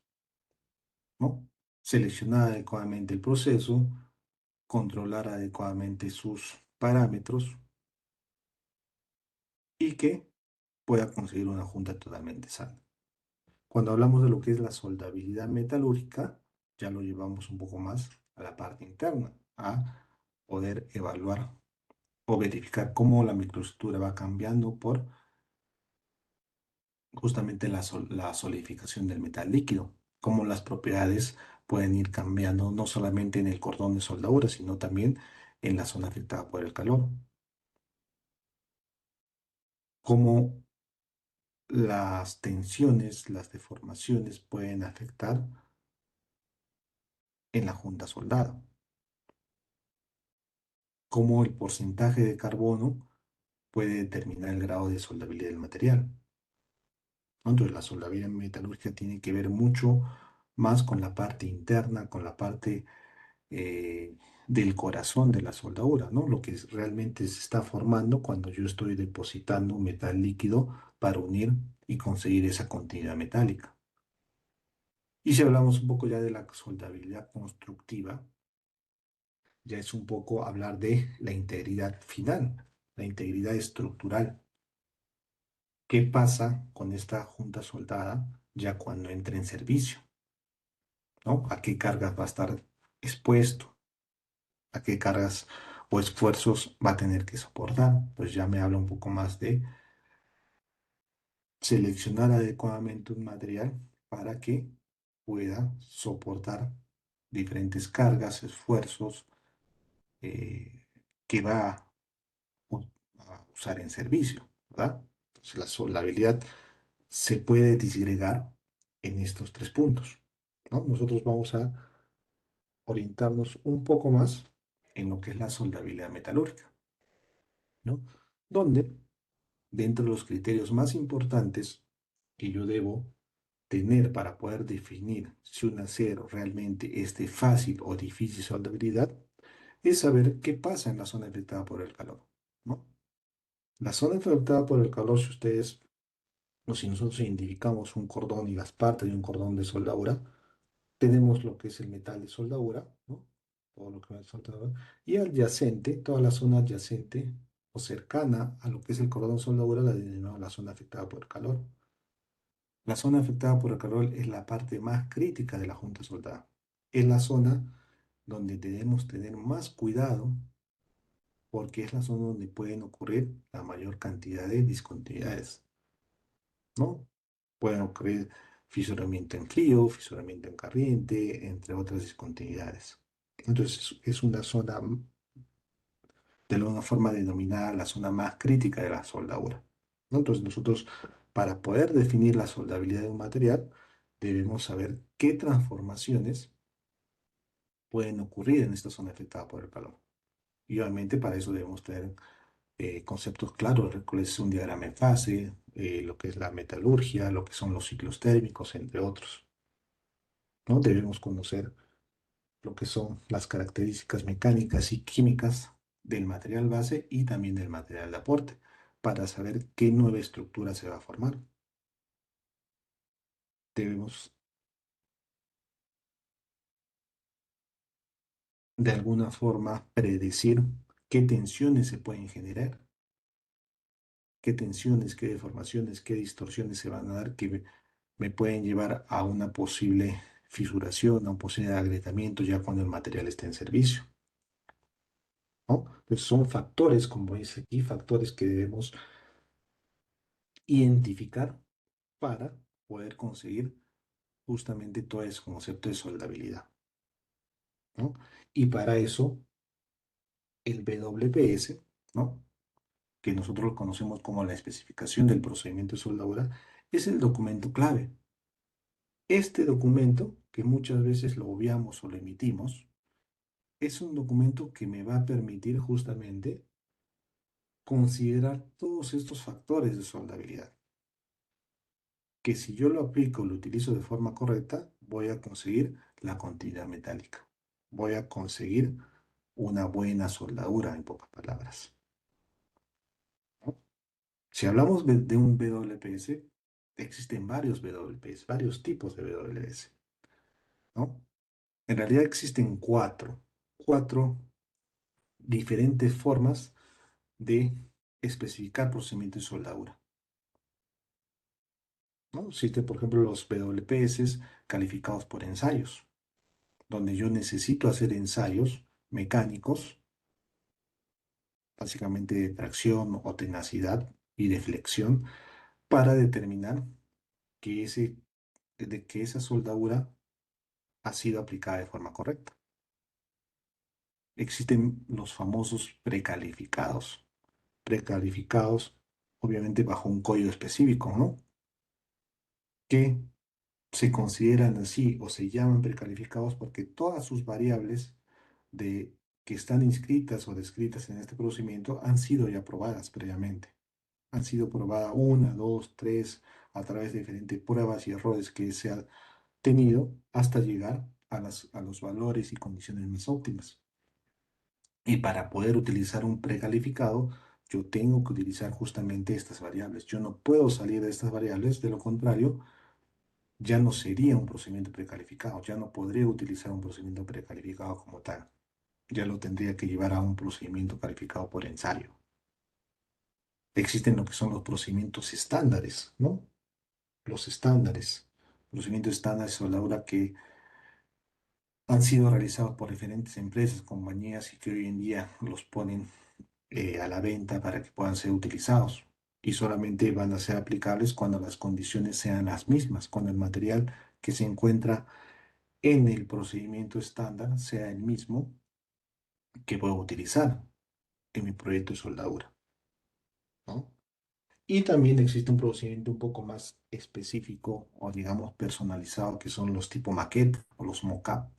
¿no? Seleccionar adecuadamente el proceso, controlar adecuadamente sus parámetros y que pueda conseguir una junta totalmente sana. Cuando hablamos de lo que es la soldabilidad metalúrgica, ya lo llevamos un poco más a la parte interna, a poder evaluar o verificar cómo la microestructura va cambiando por justamente la solidificación del metal líquido, cómo las propiedades pueden ir cambiando no solamente en el cordón de soldadura, sino también en la zona afectada por el calor, cómo las tensiones, las deformaciones pueden afectar en la junta soldada, cómo el porcentaje de carbono puede determinar el grado de soldabilidad del material, ¿no? Entonces, la soldabilidad metalúrgica tiene que ver mucho más con la parte interna, con la parte eh, del corazón de la soldadura, ¿no? Lo que realmente se está formando cuando yo estoy depositando un metal líquido para unir y conseguir esa continuidad metálica. Y si hablamos un poco ya de la soldabilidad constructiva, ya es un poco hablar de la integridad final, la integridad estructural. ¿Qué pasa con esta junta soldada ya cuando entre en servicio? ¿No? ¿A qué cargas va a estar expuesto? ¿A qué cargas o esfuerzos va a tener que soportar? Pues ya me habla un poco más de seleccionar adecuadamente un material para que pueda soportar diferentes cargas, esfuerzos eh, que va u- a usar en servicio, ¿verdad? Entonces la soldabilidad se puede disgregar en estos tres puntos, ¿no? Nosotros vamos a orientarnos un poco más en lo que es la soldabilidad metalúrgica, ¿no? Donde dentro de los criterios más importantes que yo debo tener para poder definir si un acero realmente es de fácil o difícil soldabilidad, es saber qué pasa en la zona afectada por el calor, ¿no? La zona afectada por el calor, si ustedes o si nosotros identificamos un cordón y las partes de un cordón de soldadura, tenemos lo que es el metal de soldadura, ¿no? Todo lo que va de soldadura, y adyacente, toda la zona adyacente o cercana a lo que es el cordón de soldadura, la denominamos la zona afectada por el calor. La zona afectada por el calor es la parte más crítica de la junta soldada. Es la zona donde debemos tener más cuidado porque es la zona donde pueden ocurrir la mayor cantidad de discontinuidades, ¿no? Pueden ocurrir fisuramiento en frío, fisuramiento en caliente, entre otras discontinuidades. Entonces es una zona, de alguna forma denominada la zona más crítica de la soldadura, ¿no? Entonces nosotros, para poder definir la soldabilidad de un material, debemos saber qué transformaciones pueden ocurrir en esta zona afectada por el calor. Y obviamente para eso debemos tener conceptos claros, de cuál es un diagrama en fase, lo que es la metalurgia, lo que son los ciclos térmicos, entre otros, ¿no? Debemos conocer lo que son las características mecánicas y químicas del material base y también del material de aporte, para saber qué nueva estructura se va a formar. Debemos de alguna forma predecir qué tensiones se pueden generar, qué tensiones, qué deformaciones, qué distorsiones se van a dar que me pueden llevar a una posible fisuración, a un posible agrietamiento ya cuando el material esté en servicio, ¿no? Entonces son factores, como dice aquí, factores que debemos identificar para poder conseguir justamente todo ese concepto de soldabilidad, ¿no? Y para eso el WPS, ¿no? Que nosotros lo conocemos como la especificación del procedimiento de soldadura, es el documento clave. Este documento, que muchas veces lo obviamos o lo emitimos, es un documento que me va a permitir justamente considerar todos estos factores de soldabilidad, que si yo lo aplico y lo utilizo de forma correcta, voy a conseguir la continuidad metálica. Voy a conseguir una buena soldadura, en pocas palabras, ¿no? Si hablamos de un WPS, existen varios WPS, varios tipos de WPS, ¿no? En realidad existen cuatro diferentes formas de especificar procedimientos de soldadura, ¿no? Existen, por ejemplo, los WPS calificados por ensayos, donde yo necesito hacer ensayos mecánicos, básicamente de tracción o tenacidad y de flexión, para determinar que, que esa soldadura ha sido aplicada de forma correcta. Existen los famosos precalificados, obviamente bajo un código específico, ¿no? Que se consideran así o se llaman precalificados porque todas sus variables de, que están inscritas o descritas en este procedimiento han sido ya probadas previamente. Han sido probadas una, dos, tres, a través de diferentes pruebas y errores que se han tenido hasta llegar a los valores y condiciones más óptimas. Y para poder utilizar un precalificado, yo tengo que utilizar justamente estas variables. Yo no puedo salir de estas variables, de lo contrario, ya no sería un procedimiento precalificado, ya no podría utilizar un procedimiento precalificado como tal. Ya lo tendría que llevar a un procedimiento calificado por ensayo. Existen lo que son los procedimientos estándares, ¿no? Los estándares, procedimientos estándares sobre la hora que han sido realizados por diferentes empresas, compañías y que hoy en día los ponen a la venta para que puedan ser utilizados. Y solamente van a ser aplicables cuando las condiciones sean las mismas, cuando el material que se encuentra en el procedimiento estándar sea el mismo que puedo utilizar en mi proyecto de soldadura, ¿no? Y también existe un procedimiento un poco más específico o digamos personalizado que son los tipo maqueta o los mockup,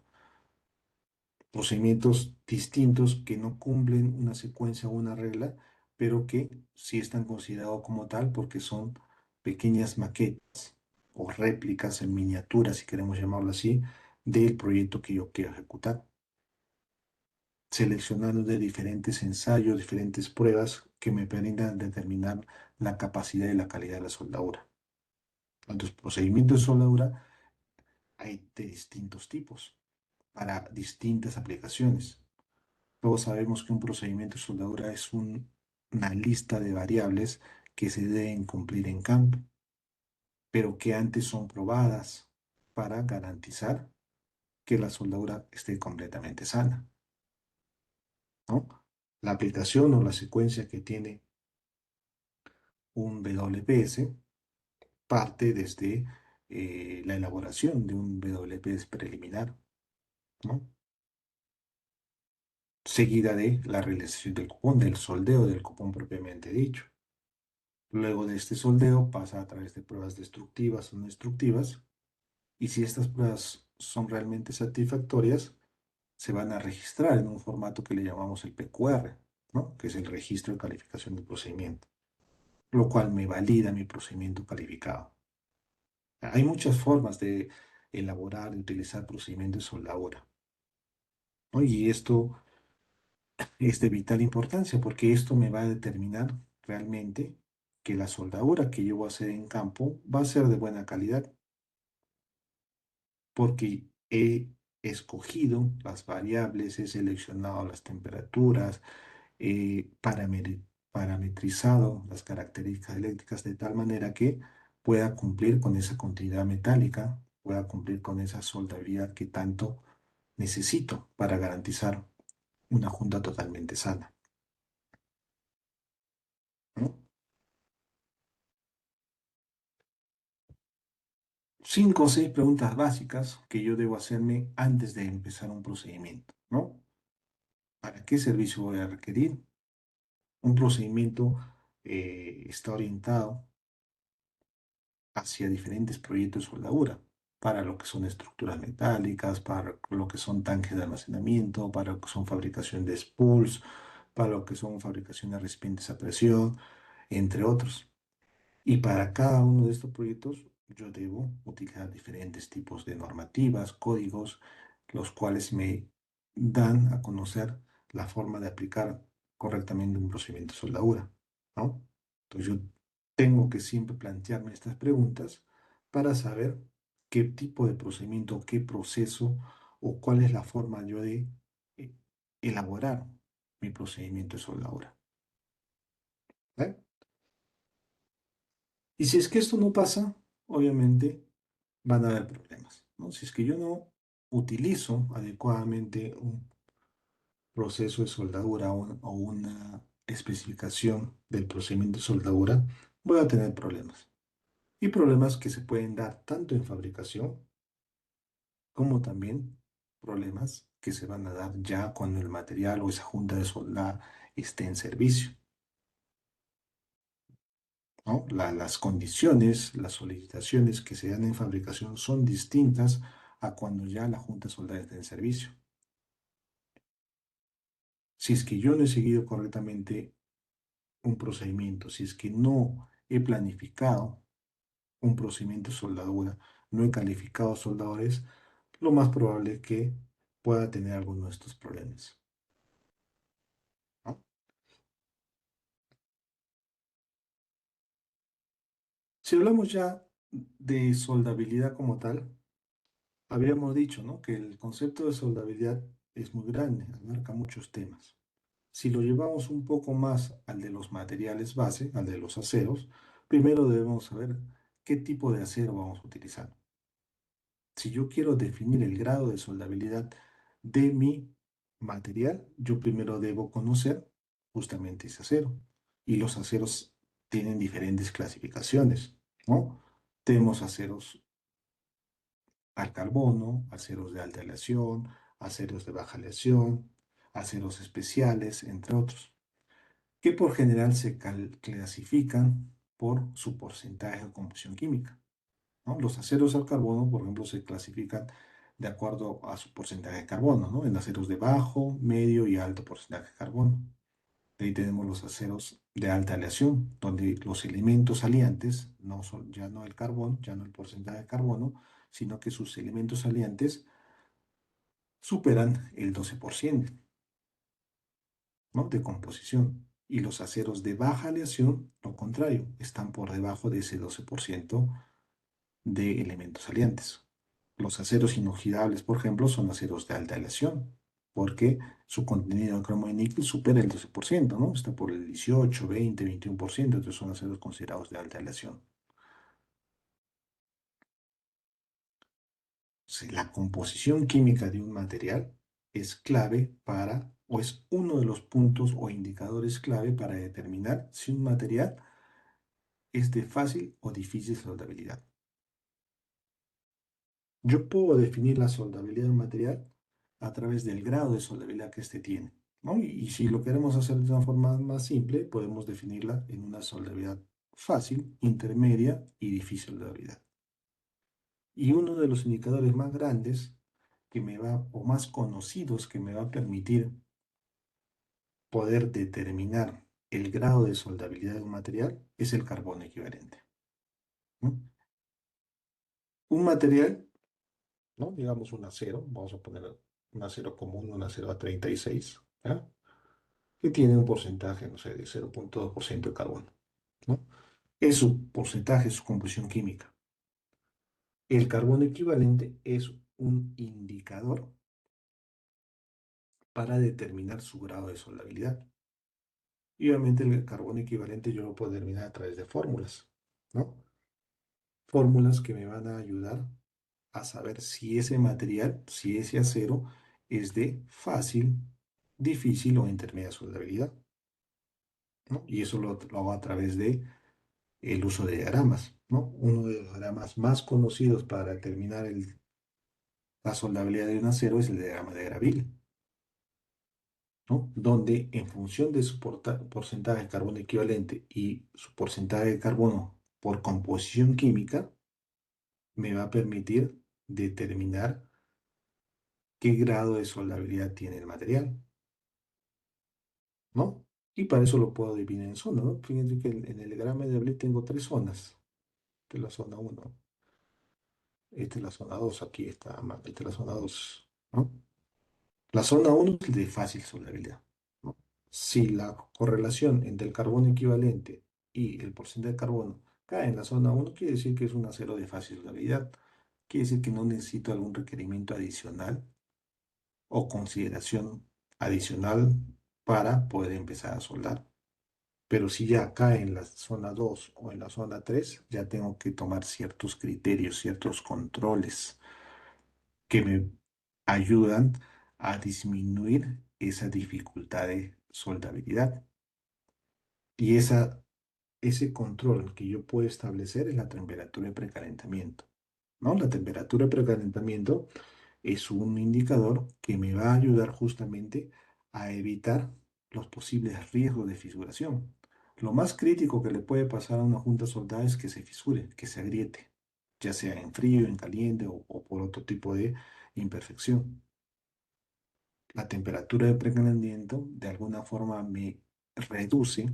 procedimientos distintos que no cumplen una secuencia o una regla, pero que sí están considerados como tal porque son pequeñas maquetas o réplicas en miniatura, si queremos llamarlo así, del proyecto que yo quiero ejecutar, seleccionando de diferentes ensayos, diferentes pruebas que me permitan determinar la capacidad y la calidad de la soldadura. Entonces, procedimientos de soldadura hay de distintos tipos para distintas aplicaciones. Todos sabemos que un procedimiento de soldadura es una lista de variables que se deben cumplir en campo, pero que antes son probadas para garantizar que la soldadura esté completamente sana, ¿no? La aplicación o la secuencia que tiene un WPS parte desde la elaboración de un WPS preliminar, ¿no? Seguida de la realización del cupón, del soldeo del cupón propiamente dicho. Luego de este soldeo pasa a través de pruebas destructivas o no destructivas y si estas pruebas son realmente satisfactorias, se van a registrar en un formato que le llamamos el PQR, ¿no? Que es el registro de calificación del procedimiento, lo cual me valida mi procedimiento calificado. Hay muchas formas de elaborar y utilizar procedimientos de soldadura, ¿no? Y esto es de vital importancia porque esto me va a determinar realmente que la soldadura que yo voy a hacer en campo va a ser de buena calidad porque he escogido las variables, he seleccionado las temperaturas, he parametrizado las características eléctricas de tal manera que pueda cumplir con esa continuidad metálica, pueda cumplir con esa soldabilidad que tanto necesito para garantizar una junta totalmente sana, ¿no? Cinco o seis preguntas básicas que yo debo hacerme antes de empezar un procedimiento, ¿no? ¿Para qué servicio voy a requerir? Un procedimiento está orientado hacia diferentes proyectos de soldadura, para lo que son estructuras metálicas, para lo que son tanques de almacenamiento, para lo que son fabricación de spools, para lo que son fabricación de recipientes a presión, entre otros. Y para cada uno de estos proyectos yo debo utilizar diferentes tipos de normativas, códigos, los cuales me dan a conocer la forma de aplicar correctamente un procedimiento de soldadura, ¿no? Entonces yo tengo que siempre plantearme estas preguntas para saber qué tipo de procedimiento, qué proceso o cuál es la forma yo de eh, elaborar mi procedimiento de soldadura. ¿Eh? Y si es que esto no pasa, obviamente van a haber problemas, ¿no? Si es que yo no utilizo adecuadamente un proceso de soldadura o una especificación del procedimiento de soldadura, voy a tener problemas. Y problemas que se pueden dar tanto en fabricación como también problemas que se van a dar ya cuando el material o esa junta de soldar esté en servicio, ¿no? Las condiciones, las solicitaciones que se dan en fabricación son distintas a cuando ya la junta de soldar está en servicio. Si es que yo no he seguido correctamente un procedimiento, si es que no he planificado un procedimiento de soldadura, no he calificado soldadores, lo más probable es que pueda tener alguno de estos problemas, ¿no? Si hablamos ya de soldabilidad como tal, habíamos dicho, ¿no?, que el concepto de soldabilidad es muy grande, abarca muchos temas. Si lo llevamos un poco más al de los materiales base, al de los aceros, primero debemos saber qué tipo de acero vamos a utilizar. Si yo quiero definir el grado de soldabilidad de mi material, yo primero debo conocer justamente ese acero. Y los aceros tienen diferentes clasificaciones, ¿no? Tenemos aceros al carbono, aceros de alta aleación, aceros de baja aleación, aceros especiales, entre otros, que por general se clasifican por su porcentaje de combustión química, ¿no? Los aceros al carbono, por ejemplo, se clasifican de acuerdo a su porcentaje de carbono, ¿no? En aceros de bajo, medio y alto porcentaje de carbono. De ahí tenemos los aceros de alta aleación, donde los elementos aliantes no son ya no el carbón, ya no el porcentaje de carbono, sino que sus elementos aliantes superan el 12%, ¿no?, de composición. Y los aceros de baja aleación, lo contrario, están por debajo de ese 12% de elementos aliantes. Los aceros inoxidables, por ejemplo, son aceros de alta aleación, porque su contenido de cromo de níquel supera el 12%, ¿no? Está por el 18, 20, 21%, entonces son aceros considerados de alta aleación. Sí, la composición química de un material es clave para, o es uno de los puntos o indicadores clave para determinar si un material es de fácil o difícil soldabilidad. Yo puedo definir la soldabilidad de un material a través del grado de soldabilidad que éste tiene, ¿no? Y si lo queremos hacer de una forma más simple, podemos definirla en una soldabilidad fácil, intermedia y difícil soldabilidad. Y uno de los indicadores más grandes que me va, o más conocidos que me va a permitir poder determinar el grado de soldabilidad de un material es el carbono equivalente, ¿no? Un material, ¿no? Digamos un acero, vamos a poner un acero común, un acero A36, ¿ya?, que tiene un porcentaje, no sé, de 0,2% de carbono, ¿no? Es su porcentaje, su composición química. El carbono equivalente es un indicador para determinar su grado de soldabilidad. Y obviamente el carbono equivalente yo lo puedo determinar a través de fórmulas, ¿no? Fórmulas que me van a ayudar a saber si ese material, si ese acero es de fácil, difícil o intermedia soldabilidad, ¿no? Y eso lo hago a través de el uso de diagramas, ¿no? Uno de los diagramas más conocidos para determinar la soldabilidad de un acero es el diagrama de Graville, ¿no? Donde en función de su porcentaje de carbono equivalente y su porcentaje de carbono por composición química, me va a permitir determinar qué grado de soldabilidad tiene el material, ¿no? Y para eso lo puedo dividir en zonas, ¿no? Fíjense que en el diagrama de Graville tengo tres zonas. Esta es la zona uno, esta es la zona 2, aquí está, esta es la zona 2, ¿no? La zona uno es de fácil soldabilidad, ¿no? Si la correlación entre el carbono equivalente y el porcentaje de carbono cae en la zona uno, quiere decir que es un acero de fácil soldabilidad. Quiere decir que no necesito algún requerimiento adicional o consideración adicional para poder empezar a soldar. Pero si ya cae en la zona 2 o en la zona 3, ya tengo que tomar ciertos criterios, ciertos controles que me ayudan a disminuir esa dificultad de soldabilidad. Y ese control que yo puedo establecer es la temperatura de precalentamiento, ¿no? La temperatura de precalentamiento es un indicador que me va a ayudar justamente a evitar los posibles riesgos de fisuración. Lo más crítico que le puede pasar a una junta soldada es que se fisure, que se agriete, ya sea en frío, en caliente o por otro tipo de imperfección. La temperatura de precalentamiento de alguna forma me reduce,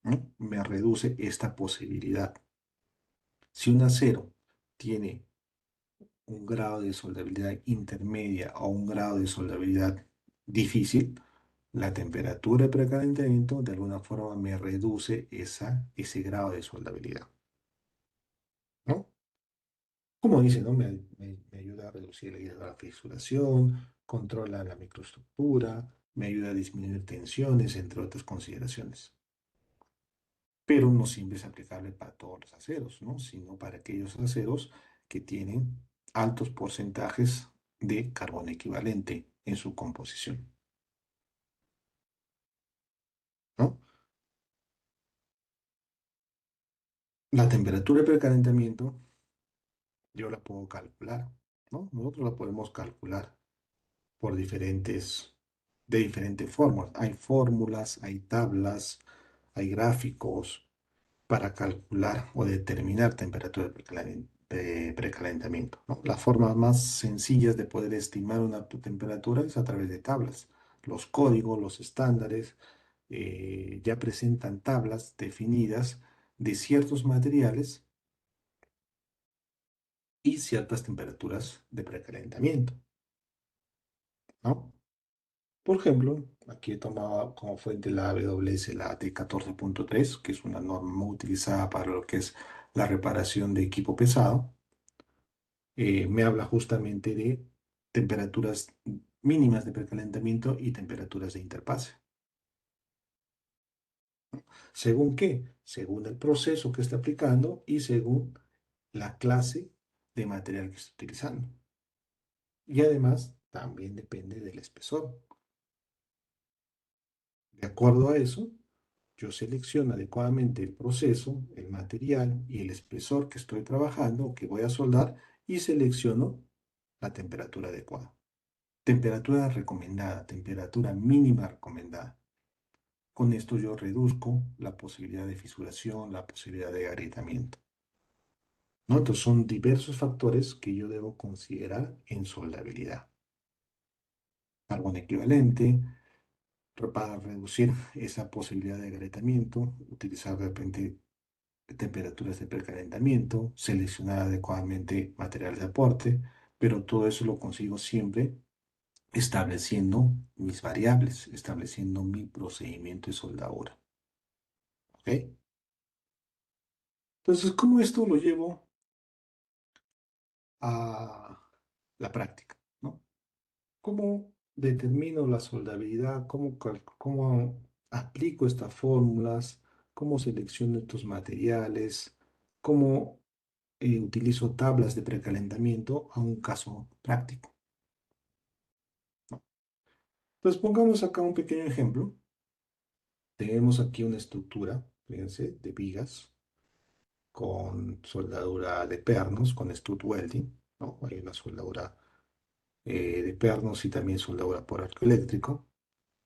¿no?, me reduce esta posibilidad. Si un acero tiene un grado de soldabilidad intermedia o un grado de soldabilidad difícil, la temperatura de precalentamiento de alguna forma me reduce ese grado de soldabilidad, ¿no? Como dice, ¿no? Me ayuda a reducir la fisuración, controla la microestructura, me ayuda a disminuir tensiones, entre otras consideraciones. Pero no siempre es aplicable para todos los aceros, ¿no? Sino para aquellos aceros que tienen altos porcentajes de carbón equivalente en su composición, ¿no? La temperatura de precalentamiento yo la puedo calcular, ¿no? Nosotros la podemos calcular por de diferentes formas. Hay fórmulas, hay tablas, hay gráficos para calcular o determinar temperatura de precalentamiento, ¿no? Las formas más sencillas de poder estimar una temperatura es a través de tablas. Los códigos, los estándares, ya presentan tablas definidas de ciertos materiales y ciertas temperaturas de precalentamiento, ¿no? Por ejemplo, aquí he tomado como fuente la AWS, la T14.3, que es una norma utilizada para lo que es la reparación de equipo pesado. Me habla justamente de temperaturas mínimas de precalentamiento y temperaturas de interfase. ¿Según qué? Según el proceso que esté aplicando y según la clase de material que esté utilizando. Y además, también depende del espesor. De acuerdo a eso, yo selecciono adecuadamente el proceso, el material y el espesor que estoy trabajando o que voy a soldar y selecciono la temperatura adecuada. Temperatura recomendada, temperatura mínima recomendada. Con esto yo reduzco la posibilidad de fisuración, la posibilidad de agrietamiento, ¿no? Entonces son diversos factores que yo debo considerar en soldabilidad. Carbón equivalente, para reducir esa posibilidad de agrietamiento, utilizar de repente temperaturas de precalentamiento, seleccionar adecuadamente material de aporte, pero todo eso lo consigo siempre estableciendo mis variables, estableciendo mi procedimiento de soldadura. ¿Ok? Entonces, ¿cómo esto lo llevo a la práctica? ¿No? ¿Cómo determino la soldabilidad? ¿Cómo aplico estas fórmulas? ¿Cómo selecciono estos materiales? ¿Cómo utilizo tablas de precalentamiento a un caso práctico? ¿No? Entonces, pongamos acá un pequeño ejemplo. Tenemos aquí una estructura, fíjense, de vigas con soldadura de pernos, con stud welding, ¿no? Hay una soldadura de pernos y también soldadura por arco eléctrico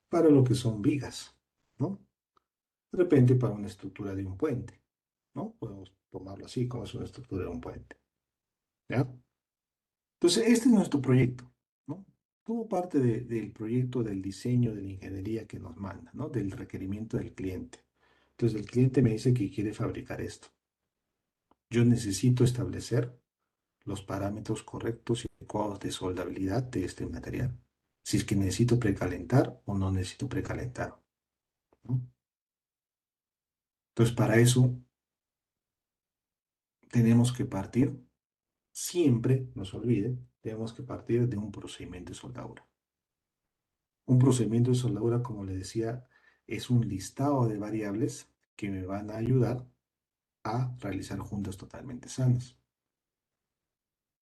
para lo que son vigas, ¿no? De repente para una estructura de un puente, ¿no? Podemos tomarlo así como es una estructura de un puente, ¿ya? Entonces, este es nuestro proyecto, ¿no? Todo parte del proyecto, del diseño, de la ingeniería que nos manda, ¿no? Del requerimiento del cliente. Entonces, el cliente me dice que quiere fabricar esto. Yo necesito establecer los parámetros correctos y adecuados de soldabilidad de este material. Si es que necesito precalentar o no necesito precalentar, ¿no? Entonces, para eso tenemos que partir, siempre, no se olvide, tenemos que partir de un procedimiento de soldadura. Un procedimiento de soldadura, como le decía, es un listado de variables que me van a ayudar a realizar juntas totalmente sanas.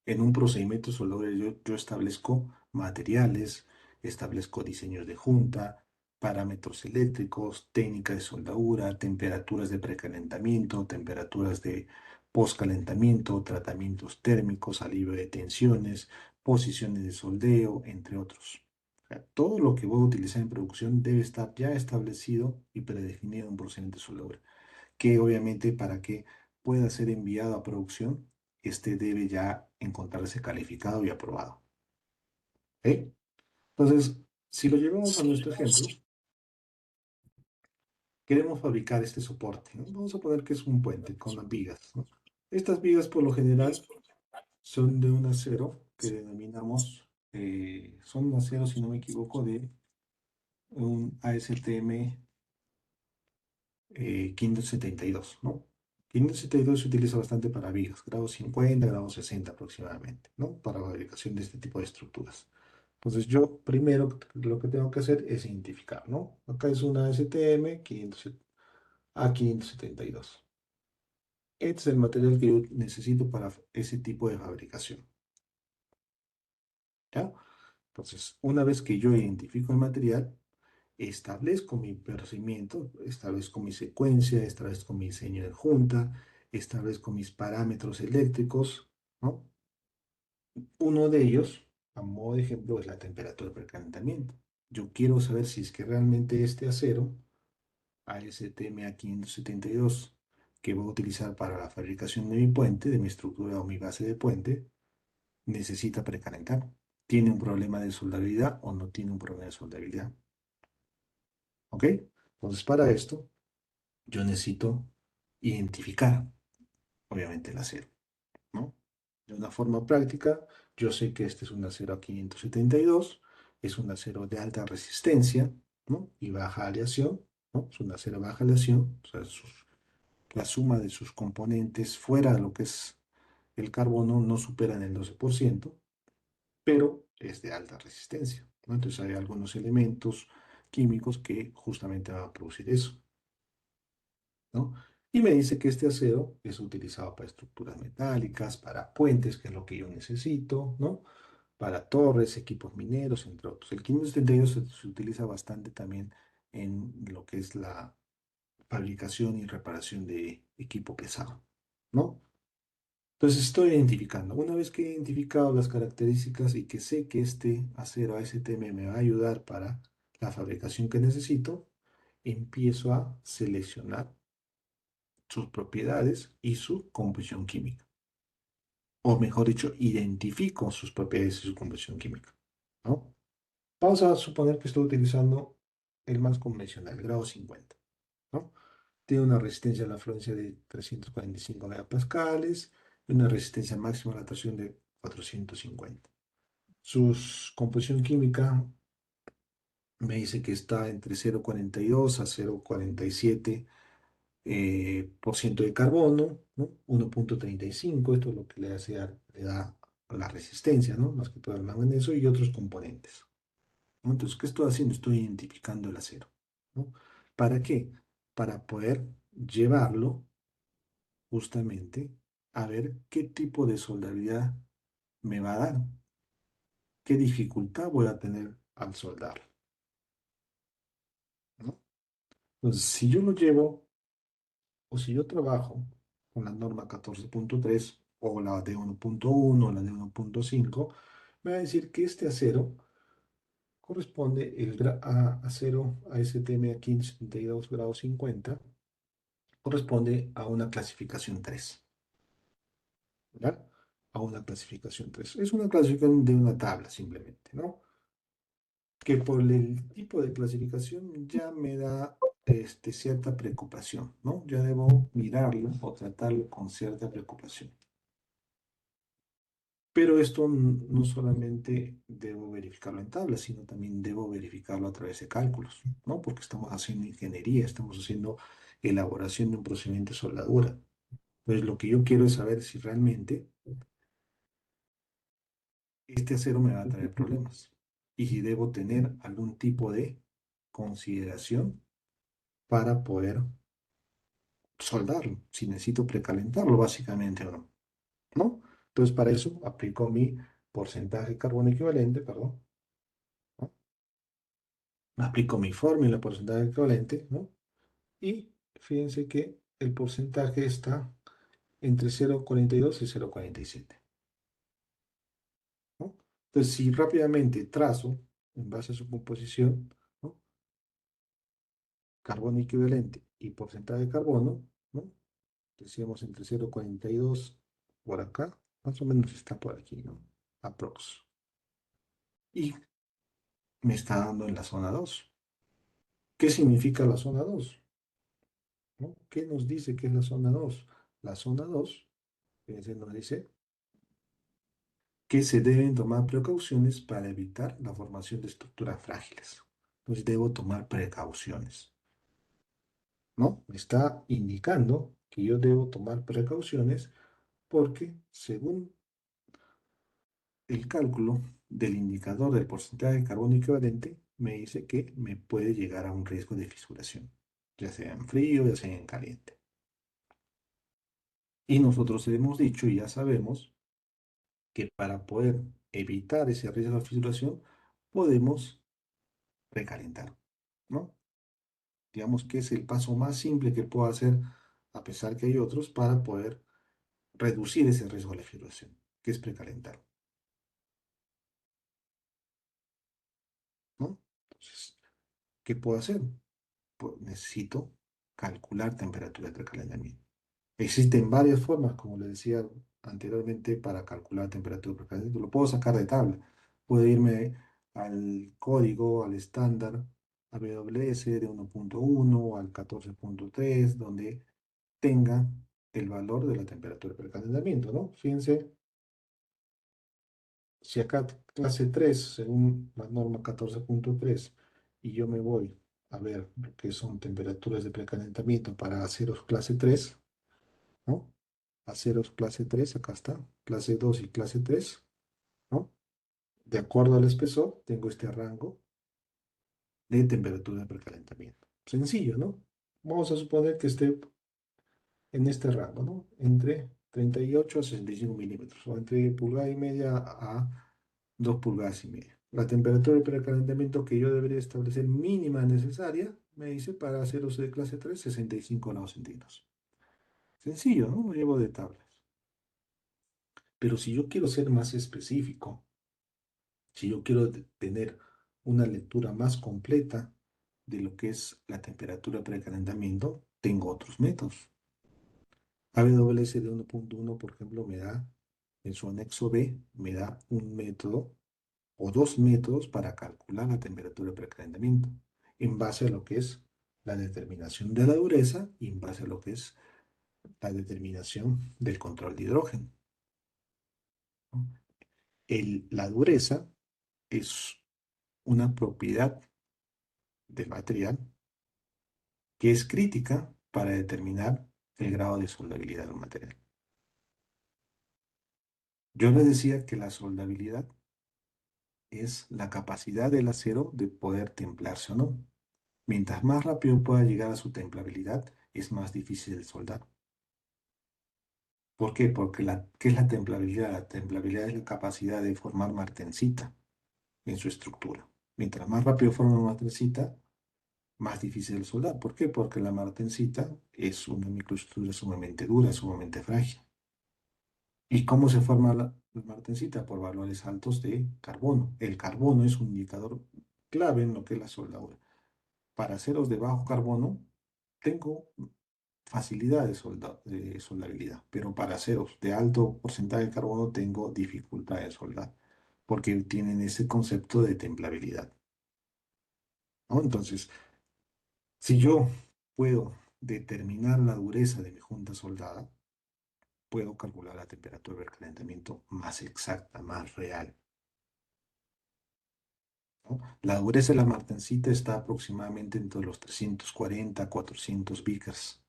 En un procedimiento de soldadura yo establezco materiales, establezco diseños de junta, parámetros eléctricos, técnica de soldadura, temperaturas de precalentamiento, temperaturas de postcalentamiento, tratamientos térmicos, alivio de tensiones, posiciones de soldeo, entre otros. O sea, todo lo que voy a utilizar en producción debe estar ya establecido y predefinido en un procedimiento de soldadura, que obviamente para que pueda ser enviado a producción, este debe ya encontrarse calificado y aprobado. ¿Ok? Entonces, si lo llevamos a nuestro ejemplo, queremos fabricar este soporte, ¿no? Vamos a poner que es un puente con las vigas, ¿no? Estas vigas por lo general son de un acero que denominamos, son un acero, si no me equivoco, de un ASTM 572, ¿no? 572 se utiliza bastante para vigas, grado 50, grado 60 aproximadamente, ¿no? Para la fabricación de este tipo de estructuras. Entonces yo primero lo que tengo que hacer es identificar, ¿no? Acá es una STM 500 A572. Este es el material que yo necesito para ese tipo de fabricación, ¿ya? Entonces, una vez que yo identifico el material, establezco mi procedimiento, establezco mi secuencia, establezco mi diseño de junta, establezco mis parámetros eléctricos, ¿no? Uno de ellos, a modo de ejemplo, es la temperatura de precalentamiento. Yo quiero saber si es que realmente este acero, ASTM A572, que voy a utilizar para la fabricación de mi puente, de mi estructura o mi base de puente, necesita precalentar. ¿Tiene un problema de soldabilidad o no tiene un problema de soldabilidad? ¿Ok? Entonces, para esto, yo necesito identificar, obviamente, el acero, ¿no? De una forma práctica, yo sé que este es un acero A572, es un acero de alta resistencia, ¿no? Y baja aleación, ¿no? Es un acero de baja aleación, o sea, la suma de sus componentes fuera de lo que es el carbono no superan el 12%, pero es de alta resistencia, ¿no? Entonces hay algunos elementos químicos que justamente van a producir eso, ¿no? Y me dice que este acero es utilizado para estructuras metálicas, para puentes, que es lo que yo necesito, ¿no? Para torres, equipos mineros, entre otros. El 572 se utiliza bastante también en lo que es la fabricación y reparación de equipo pesado, ¿no? Entonces estoy identificando. Una vez que he identificado las características y que sé que este acero ASTM me va a ayudar para la fabricación que necesito, empiezo a seleccionar sus propiedades y su composición química. O mejor dicho, identifico sus propiedades y su composición química, ¿no? Vamos a suponer que estoy utilizando el más convencional, el grado 50, ¿no? Tiene una resistencia a la fluencia de 345 megapascales y una resistencia máxima a la tracción de 450. Su composición química me dice que está entre 0,42 a 0,47 por ciento de carbono, ¿no? 1,35, esto es lo que le da la resistencia, ¿no? Más que todo el manganeso y otros componentes, ¿no? Entonces, ¿qué estoy haciendo? Estoy identificando el acero, ¿no? ¿Para qué? Para poder llevarlo justamente a ver qué tipo de soldabilidad me va a dar, qué dificultad voy a tener al soldar, ¿no? Entonces, si yo lo llevo o si yo trabajo con la norma 14,3 o la de 1,1 o la de 1,5, me va a decir que este acero corresponde a acero ASTM a 1572 grados 50, corresponde a una clasificación 3, ¿ya? A una clasificación 3. Es una clasificación de una tabla simplemente, ¿no? Que por el tipo de clasificación ya me da cierta preocupación, ¿no? Ya debo mirarlo o tratarlo con cierta preocupación. Pero esto no solamente debo verificarlo en tablas, sino también debo verificarlo a través de cálculos, ¿no? Porque estamos haciendo ingeniería, estamos haciendo elaboración de un procedimiento de soldadura. Entonces, lo que yo quiero es saber si realmente este acero me va a traer problemas y si debo tener algún tipo de consideración para poder soldarlo, si necesito precalentarlo básicamente o no, ¿no? Entonces, para eso aplico mi porcentaje de carbono equivalente, perdón, ¿no? Aplico mi fórmula de porcentaje equivalente, ¿no? Y fíjense que el porcentaje está entre 0,42 y 0,47, ¿no? Entonces, si rápidamente trazo, en base a su composición, ¿no? Carbono equivalente y porcentaje de carbono, ¿no? Decíamos entre 0,42 por acá, más o menos está por aquí, ¿no? Aprox. Y me está dando en la zona 2. ¿Qué significa la zona 2? ¿No? ¿Qué nos dice que es la zona 2? La zona 2, fíjense, nos dice que se deben tomar precauciones para evitar la formación de estructuras frágiles. Entonces debo tomar precauciones, ¿no? Me está indicando que yo debo tomar precauciones porque según el cálculo del indicador del porcentaje de carbono equivalente, me dice que me puede llegar a un riesgo de fisuración, ya sea en frío, ya sea en caliente. Y nosotros hemos dicho y ya sabemos que para poder evitar ese riesgo de fisuración, podemos recalentar, ¿no? Digamos que es el paso más simple que puedo hacer, a pesar que hay otros, para poder reducir ese riesgo de fisuración, que es precalentar, ¿no? Entonces, ¿qué puedo hacer? Pues necesito calcular temperatura de precalentamiento. Existen varias formas, como le decía anteriormente, para calcular temperatura de precalentamiento. Lo puedo sacar de tabla. Puedo irme al código, al estándar AWS de 1.1 o al 14.3, donde tenga el valor de la temperatura de precalentamiento, ¿no? Fíjense, si acá clase 3 según la norma 14.3 y yo me voy a ver lo que son temperaturas de precalentamiento para aceros clase 3, ¿no? Aceros clase 3 acá está, clase 2 y clase 3, ¿no? De acuerdo al espesor, tengo este rango de temperatura de precalentamiento. Sencillo, ¿no? Vamos a suponer que esté en este rango, ¿no? Entre 38 a 65 milímetros, o entre pulgada y media a 2 pulgadas y media. La temperatura de precalentamiento que yo debería establecer mínima necesaria, me dice para aceros de clase 3, 65 grados centígrados. Sencillo, ¿no? Lo llevo de tablas. Pero si yo quiero ser más específico, si yo quiero tener una lectura más completa de lo que es la temperatura de precalentamiento, tengo otros métodos. AWS de 1.1, por ejemplo, me da, en su anexo B, me da un método o dos métodos para calcular la temperatura de precalentamiento, en base a lo que es la determinación de la dureza y en base a lo que es la determinación del control de hidrógeno, ¿no? La dureza es una propiedad del material que es crítica para determinar el grado de soldabilidad del material. Yo les decía que la soldabilidad es la capacidad del acero de poder templarse o no. Mientras más rápido pueda llegar a su templabilidad, es más difícil de soldar. ¿Por qué? Porque ¿qué es la templabilidad? La templabilidad es la capacidad de formar martensita en su estructura. Mientras más rápido forma martensita, más difícil de soldar. ¿Por qué? Porque la martensita es una microestructura sumamente dura, sumamente frágil. ¿Y cómo se forma la martensita? Por valores altos de carbono. El carbono es un indicador clave en lo que es la soldadura. Para aceros de bajo carbono, tengo facilidad de soldabilidad, pero para aceros de alto porcentaje de carbono tengo dificultad de soldar, porque tienen ese concepto de templabilidad, ¿no? Entonces, si yo puedo determinar la dureza de mi junta soldada, puedo calcular la temperatura de calentamiento más exacta, más real, ¿no? La dureza de la martensita está aproximadamente entre los 340 a 400 Vickers.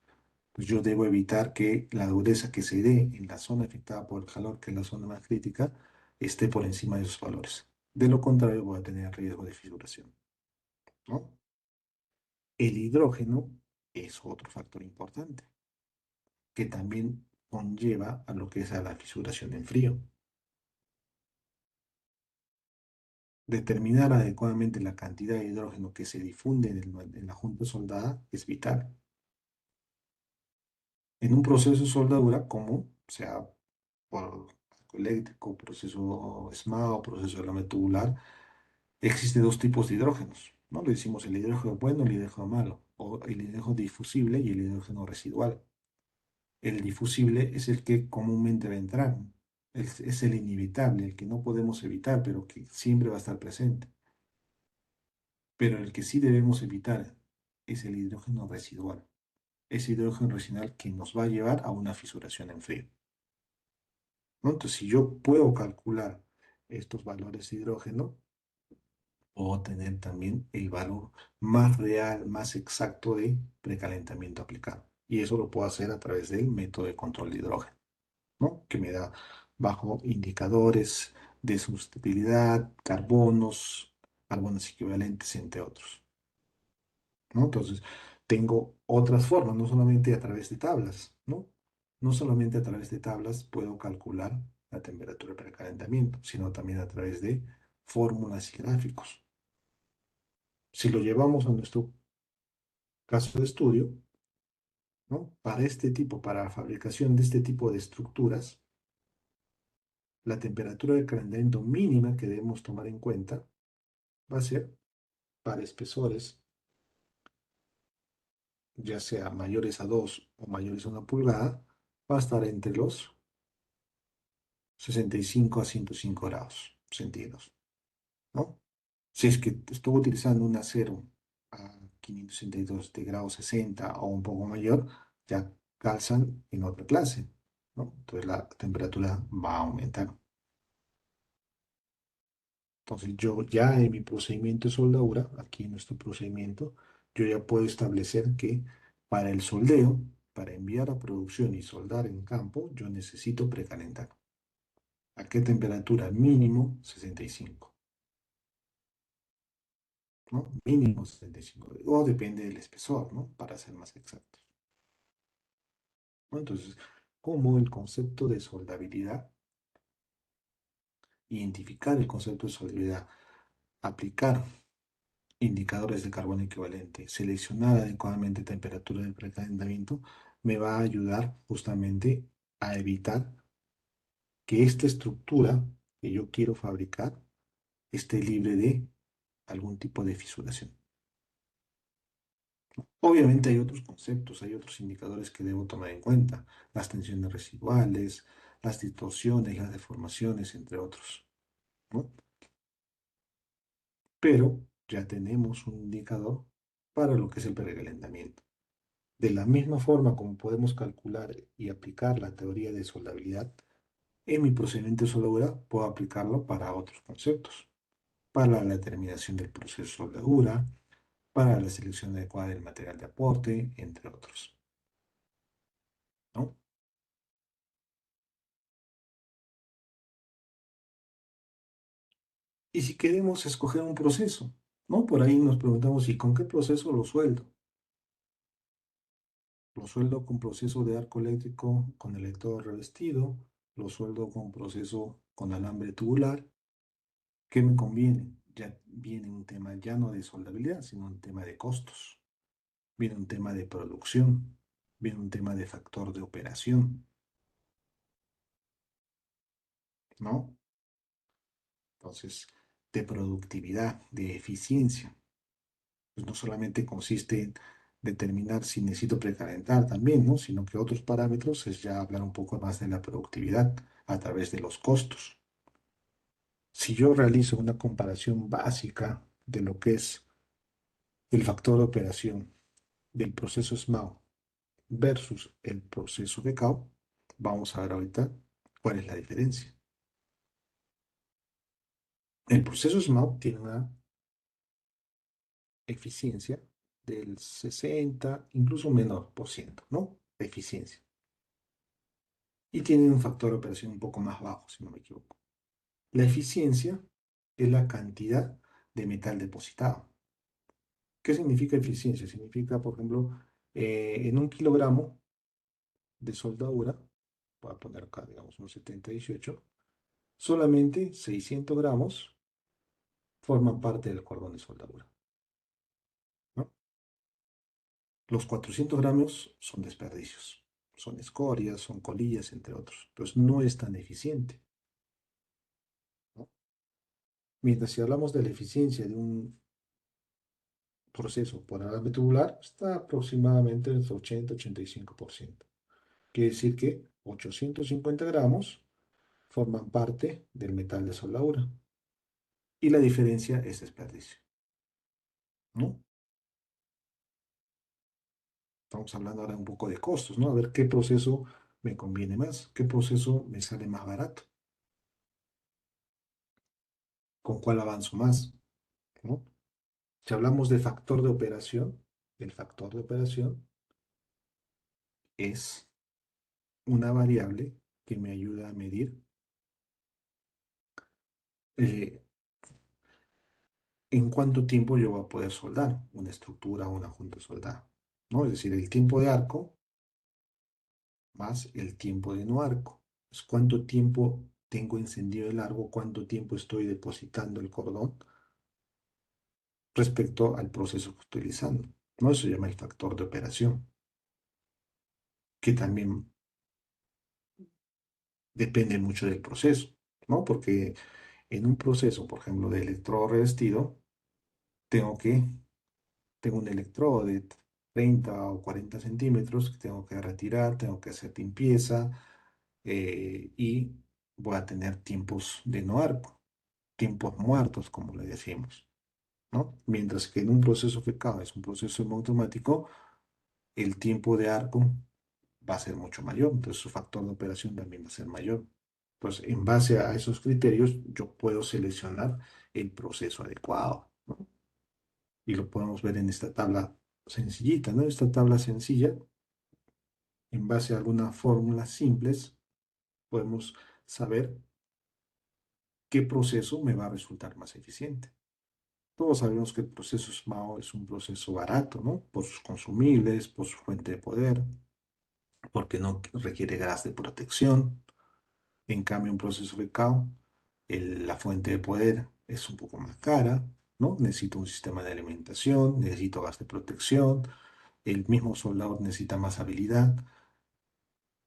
Pues yo debo evitar que la dureza que se dé en la zona afectada por el calor, que es la zona más crítica, esté por encima de esos valores. De lo contrario, voy a tener riesgo de fisuración, ¿no? El hidrógeno es otro factor importante, que también conlleva a lo que es a la fisuración en frío. Determinar adecuadamente la cantidad de hidrógeno que se difunde en la junta soldada es vital. En un proceso de soldadura, como sea por arco eléctrico, proceso SMAO, proceso de la tubular, existen dos tipos de hidrógenos, ¿no? Le decimos el hidrógeno bueno y el hidrógeno malo, o el hidrógeno difusible y el hidrógeno residual. El difusible es el que comúnmente va a entrar, es el inevitable, el que no podemos evitar, pero que siempre va a estar presente. Pero el que sí debemos evitar es el hidrógeno residual. Ese hidrógeno residual que nos va a llevar a una fisuración en frío, ¿no? Entonces, si yo puedo calcular estos valores de hidrógeno, puedo tener también el valor más real, más exacto de precalentamiento aplicado. Y eso lo puedo hacer a través del método de control de hidrógeno, ¿no? Que me da bajo indicadores de sustentabilidad, carbonos equivalentes, entre otros, ¿no? Entonces, tengo otras formas, no solamente a través de tablas, ¿no? No solamente a través de tablas puedo calcular la temperatura de precalentamiento, sino también a través de fórmulas y gráficos. Si lo llevamos a nuestro caso de estudio, ¿no? Para la fabricación de este tipo de estructuras, la temperatura de calentamiento mínima que debemos tomar en cuenta va a ser para espesores, ya sea mayores a 2 o mayores a 1 pulgada, va a estar entre los 65 a 105 grados centígrados, ¿no? Si es que estuvo utilizando un acero a 562 de grado 60 o un poco mayor, ya calzan en otra clase, ¿no? Entonces la temperatura va a aumentar. Entonces yo ya en mi procedimiento de soldadura, aquí en nuestro procedimiento, yo ya puedo establecer que para el soldeo, para enviar a producción y soldar en campo, yo necesito precalentar. ¿A qué temperatura? Mínimo 65, ¿no? Mínimo 65. O depende del espesor, ¿no? Para ser más exactos, ¿no? Entonces, como el concepto de soldabilidad, identificar el concepto de soldabilidad, aplicar indicadores de carbono equivalente, seleccionar adecuadamente temperatura de precalentamiento, me va a ayudar justamente a evitar que esta estructura que yo quiero fabricar esté libre de algún tipo de fisuración. Obviamente hay otros conceptos, hay otros indicadores que debo tomar en cuenta, las tensiones residuales, las distorsiones, las deformaciones, entre otros, ¿no? Pero ya tenemos un indicador para lo que es el precalentamiento. De la misma forma como podemos calcular y aplicar la teoría de soldabilidad, en mi procedimiento de soldadura puedo aplicarlo para otros conceptos, para la determinación del proceso de soldadura, para la selección adecuada del material de aporte, entre otros, ¿no? Y si queremos escoger un proceso, ¿no? Por ahí nos preguntamos, ¿y con qué proceso lo sueldo? Lo sueldo con proceso de arco eléctrico con electrodo revestido, lo sueldo con proceso con alambre tubular. ¿Qué me conviene? Ya viene un tema ya no de soldabilidad, sino un tema de costos. Viene un tema de producción. Viene un tema de factor de operación, ¿no? Entonces, de productividad, de eficiencia. Pues no solamente consiste en determinar si necesito precalentar también, ¿no? Sino que otros parámetros es ya hablar un poco más de la productividad a través de los costos. Si yo realizo una comparación básica de lo que es el factor de operación del proceso SMAO versus el proceso de CAO, vamos a ver ahorita cuál es la diferencia. El proceso SMAO tiene una eficiencia del 60, incluso menor por ciento, ¿no? De eficiencia. Y tiene un factor de operación un poco más bajo, si no me equivoco. La eficiencia es la cantidad de metal depositado. ¿Qué significa eficiencia? Significa, por ejemplo, en 1 kilogramo de soldadura, voy a poner acá, digamos, un 7018, solamente 600 gramos forman parte del cordón de soldadura, ¿no? Los 400 gramos son desperdicios, son escorias, son colillas, entre otros. Entonces no es tan eficiente, ¿no? Mientras si hablamos de la eficiencia de un proceso por alambre tubular, está aproximadamente entre 80-85%. Quiere decir que 850 gramos forman parte del metal de soldadura y la diferencia es desperdicio, ¿no? Estamos hablando ahora un poco de costos, ¿no? A ver qué proceso me conviene más, qué proceso me sale más barato. con cuál avanzo más, ¿no? Si hablamos de factor de operación, el factor de operación es una variable que me ayuda a medir eh, en cuánto tiempo yo voy a poder soldar una estructura o una junta de soldado, ¿no? Es decir, el tiempo de arco más el tiempo de no arco. Es cuánto tiempo tengo encendido el arco, cuánto tiempo estoy depositando el cordón respecto al proceso que estoy utilizando, ¿no? Eso se llama el factor de operación, que también depende mucho del proceso, ¿no? Porque en un proceso, por ejemplo, de electrodo revestido, tengo que, tengo un electrodo de 30 o 40 centímetros que tengo que retirar, tengo que hacer limpieza y voy a tener tiempos de no arco, tiempos muertos, como le decimos, ¿no? Mientras que en un proceso FK es un proceso automático, el tiempo de arco va a ser mucho mayor, entonces su factor de operación también va a ser mayor. Pues en base a esos criterios, yo puedo seleccionar el proceso adecuado, ¿no? Y lo podemos ver en esta tabla sencillita, ¿no? Esta tabla sencilla, en base a algunas fórmulas simples, podemos saber qué proceso me va a resultar más eficiente. Todos sabemos que el proceso SMAO es un proceso barato, ¿no? Por sus consumibles, por su fuente de poder, porque no requiere gas de protección. En cambio, un proceso de CAO, la fuente de poder es un poco más cara, ¿no? Necesito un sistema de alimentación, necesito gas de protección, el mismo soldador necesita más habilidad.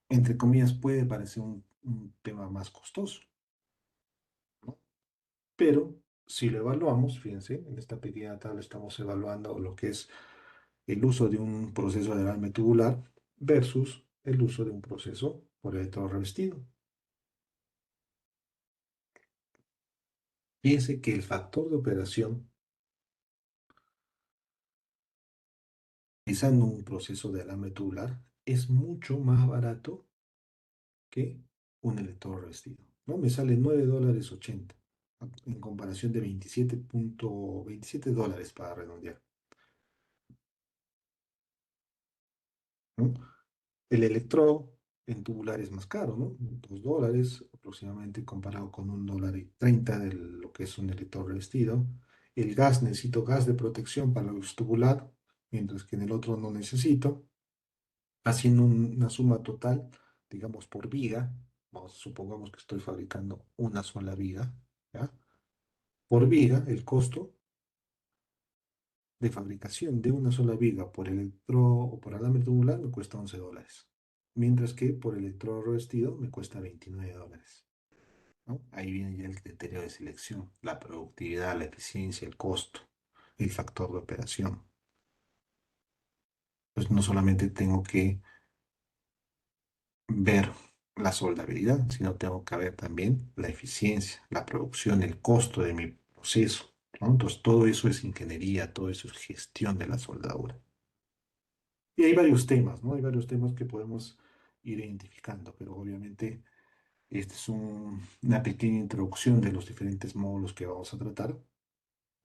Entre comillas, puede parecer un tema más costoso, ¿no? Pero si lo evaluamos, fíjense, en esta pequeña tabla estamos evaluando lo que es el uso de un proceso de alarme tubular versus el uso de un proceso por electrodo revestido. Fíjense que el factor de operación utilizando un proceso de alarme tubular es mucho más barato que un electrodo revestido, ¿no? Me sale $9.80 en comparación de 27.27 dólares para redondear, ¿no? El electrodo en tubular es más caro, ¿no? $2 aproximadamente comparado con $1.30 de lo que es un electrodo revestido. El gas, necesito gas de protección para el tubular, mientras que en el otro no necesito. Haciendo una suma total, digamos por viga, supongamos que estoy fabricando una sola viga, ¿ya? Por viga, el costo de fabricación de una sola viga por electrodo o por alambre tubular me cuesta $11, mientras que por electrodo revestido me cuesta $29, ¿no? Ahí viene ya el criterio de selección, la productividad, la eficiencia, el costo, el factor de operación. Pues no solamente tengo que ver la soldabilidad, sino tengo que ver también la eficiencia, la producción, el costo de mi proceso, ¿no? Entonces todo eso es ingeniería, todo eso es gestión de la soldadura. Y hay varios temas, ¿no? Hay varios temas que podemos ir identificando, pero obviamente esta es una pequeña introducción de los diferentes módulos que vamos a tratar.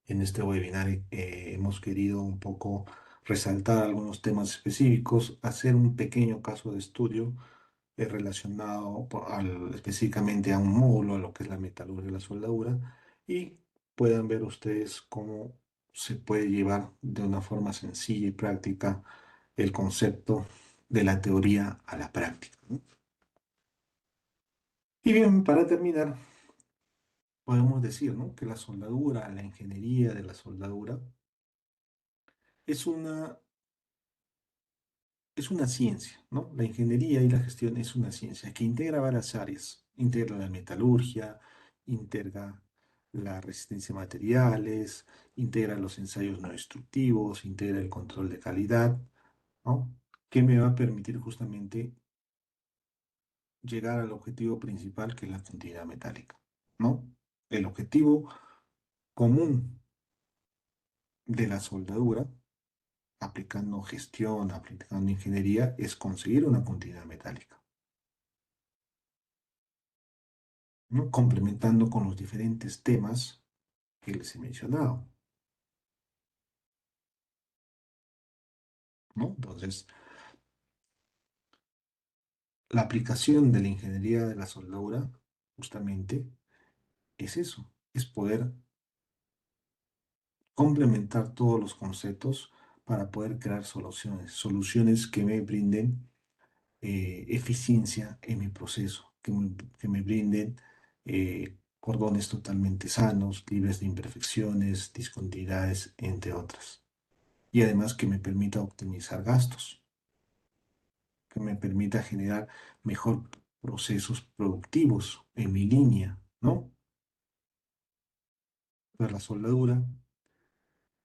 En este webinar hemos querido un poco resaltar algunos temas específicos, hacer un pequeño caso de estudio relacionado específicamente a un módulo, a lo que es la metalurgia y la soldadura, y puedan ver ustedes cómo se puede llevar de una forma sencilla y práctica el concepto de la teoría a la práctica, ¿no? Y bien, para terminar, podemos decir, ¿no?, que la soldadura, la ingeniería de la soldadura, es una es una ciencia, ¿no? La ingeniería y la gestión es una ciencia que integra varias áreas. Integra la metalurgia, integra la resistencia a materiales, integra los ensayos no destructivos, integra el control de calidad, ¿no? Que me va a permitir justamente llegar al objetivo principal, que es la continuidad metálica, ¿no? El objetivo común de la soldadura, aplicando gestión, aplicando ingeniería, es conseguir una continuidad metálica, ¿no? Complementando con los diferentes temas. que les he mencionado, ¿no? Entonces, la aplicación de la ingeniería de la soldadura justamente es eso, es poder complementar todos los conceptos para poder crear soluciones que me brinden eficiencia en mi proceso, que me brinden cordones totalmente sanos, libres de imperfecciones, discontinuidades, entre otras. Y además que me permita optimizar gastos, que me permita generar mejor procesos productivos en mi línea, ¿no? Pero la soldadura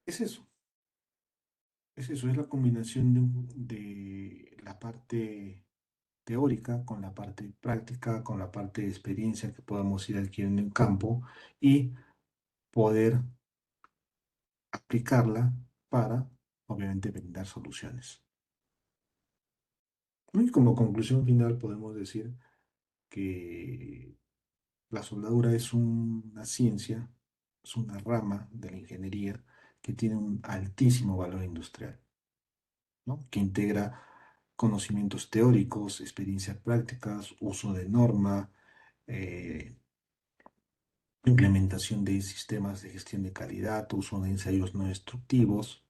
es eso, es eso, es la combinación de la parte teórica con la parte práctica, con la parte de experiencia que podamos ir adquiriendo en campo y poder aplicarla para, obviamente, brindar soluciones. Y como conclusión final podemos decir que la soldadura es una ciencia, es una rama de la ingeniería que tiene un altísimo valor industrial, ¿no? Que integra conocimientos teóricos, experiencias prácticas, uso de norma, eh, implementación de sistemas de gestión de calidad, uso de ensayos no destructivos,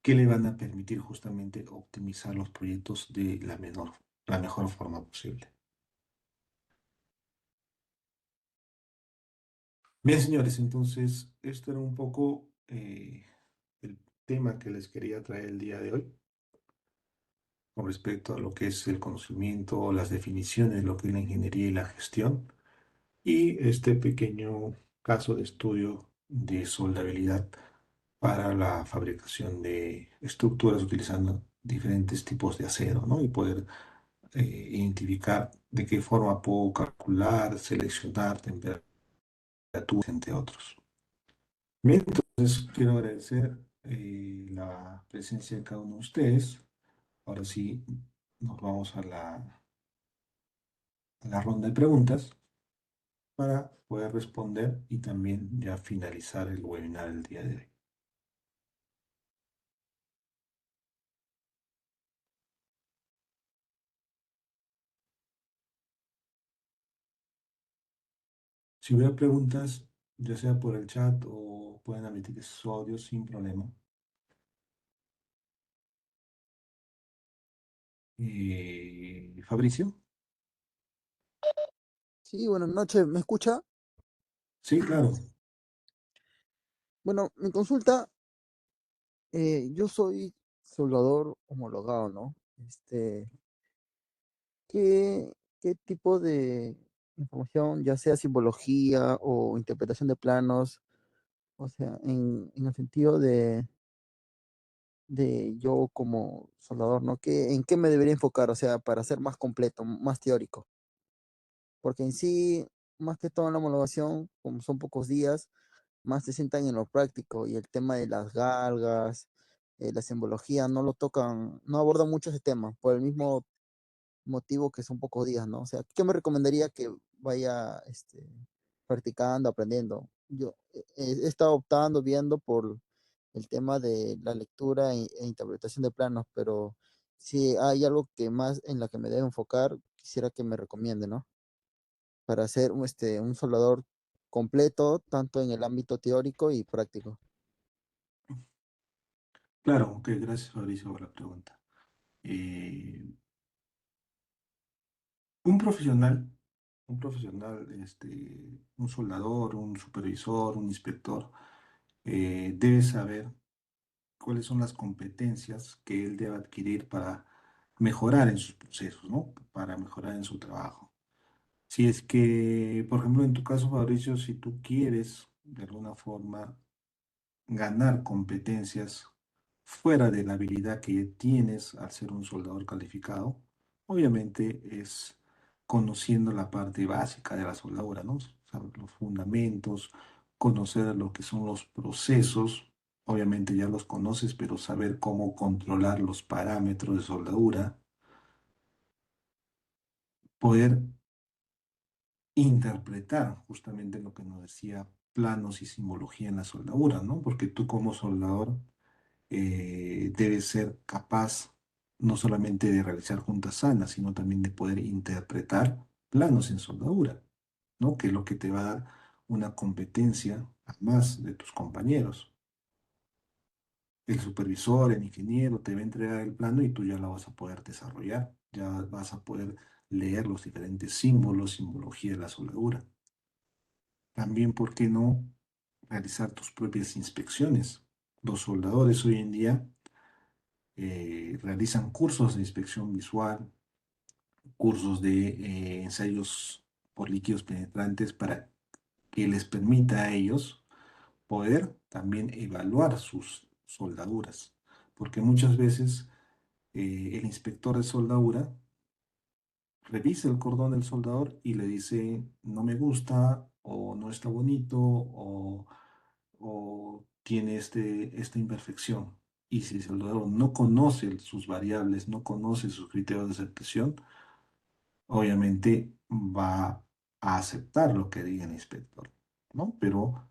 que le van a permitir justamente optimizar los proyectos de la mejor forma posible. Bien, señores, entonces esto era un poco el tema que les quería traer el día de hoy con respecto a lo que es el conocimiento, las definiciones de lo que es la ingeniería y la gestión, y este pequeño caso de estudio de soldabilidad para la fabricación de estructuras utilizando diferentes tipos de acero, ¿no? Y poder identificar de qué forma puedo calcular, seleccionar temperaturas, entre otros. Bien, entonces quiero agradecer la presencia de cada uno de ustedes. Ahora sí, nos vamos a a la ronda de preguntas para poder responder y también ya finalizar el webinar del día de hoy. Si hubiera preguntas, ya sea por el chat o pueden emitir su audio sin problema. Fabricio, Sí, buenas noches, ¿me escucha? sí, claro. Bueno, mi consulta, yo soy soldador homologado, ¿no? ¿Qué, qué tipo de información, ya sea simbología o interpretación de planos, o sea, en el sentido de yo como soldador, ¿no? ¿En qué me debería enfocar? O sea, para ser más completo, más teórico. Porque en sí, más que todo en la homologación, como son pocos días, más se sientan en lo práctico y el tema de las galgas, la simbología, no lo tocan, no abordan mucho ese tema, por el mismo motivo que son pocos días, ¿no? O sea, ¿qué me recomendaría que vaya practicando, aprendiendo? Yo he estado optando, viendo por el tema de la lectura e interpretación de planos, pero si hay algo que más en la que me debo enfocar, quisiera que me recomiende, ¿no? Para ser un soldador completo, tanto en el ámbito teórico y práctico. Claro, ok, gracias Fabricio por la pregunta. Eh, un profesional, un soldador, un supervisor, un inspector, debe saber cuáles son las competencias que él debe adquirir para mejorar en sus procesos, ¿no? Para mejorar en su trabajo. Si es que, por ejemplo, en tu caso, Fabricio, si tú quieres de alguna forma ganar competencias fuera de la habilidad que tienes al ser un soldador calificado, obviamente es conociendo la parte básica de la soldadura, ¿no? Saber los fundamentos, conocer lo que son los procesos, obviamente ya los conoces, pero saber cómo controlar los parámetros de soldadura, poder interpretar justamente lo que nos decía planos y simbología en la soldadura, ¿no? Porque tú como soldador debes ser capaz no solamente de realizar juntas sanas, sino también de poder interpretar planos en soldadura, ¿no? Que es lo que te va a dar una competencia a más de tus compañeros. El supervisor, el ingeniero te va a entregar el plano y tú ya lo vas a poder desarrollar, ya vas a poder leer los diferentes símbolos, simbología de la soldadura. También, ¿por qué no realizar tus propias inspecciones? Los soldadores hoy en día realizan cursos de inspección visual, cursos de ensayos por líquidos penetrantes para que les permita a ellos poder también evaluar sus soldaduras, porque muchas veces el inspector de soldadura revisa el cordón del soldador y le dice no me gusta o no está bonito o tiene esta imperfección. Y si el soldador no conoce sus variables, no conoce sus criterios de aceptación, obviamente va a aceptar lo que diga el inspector, ¿no? Pero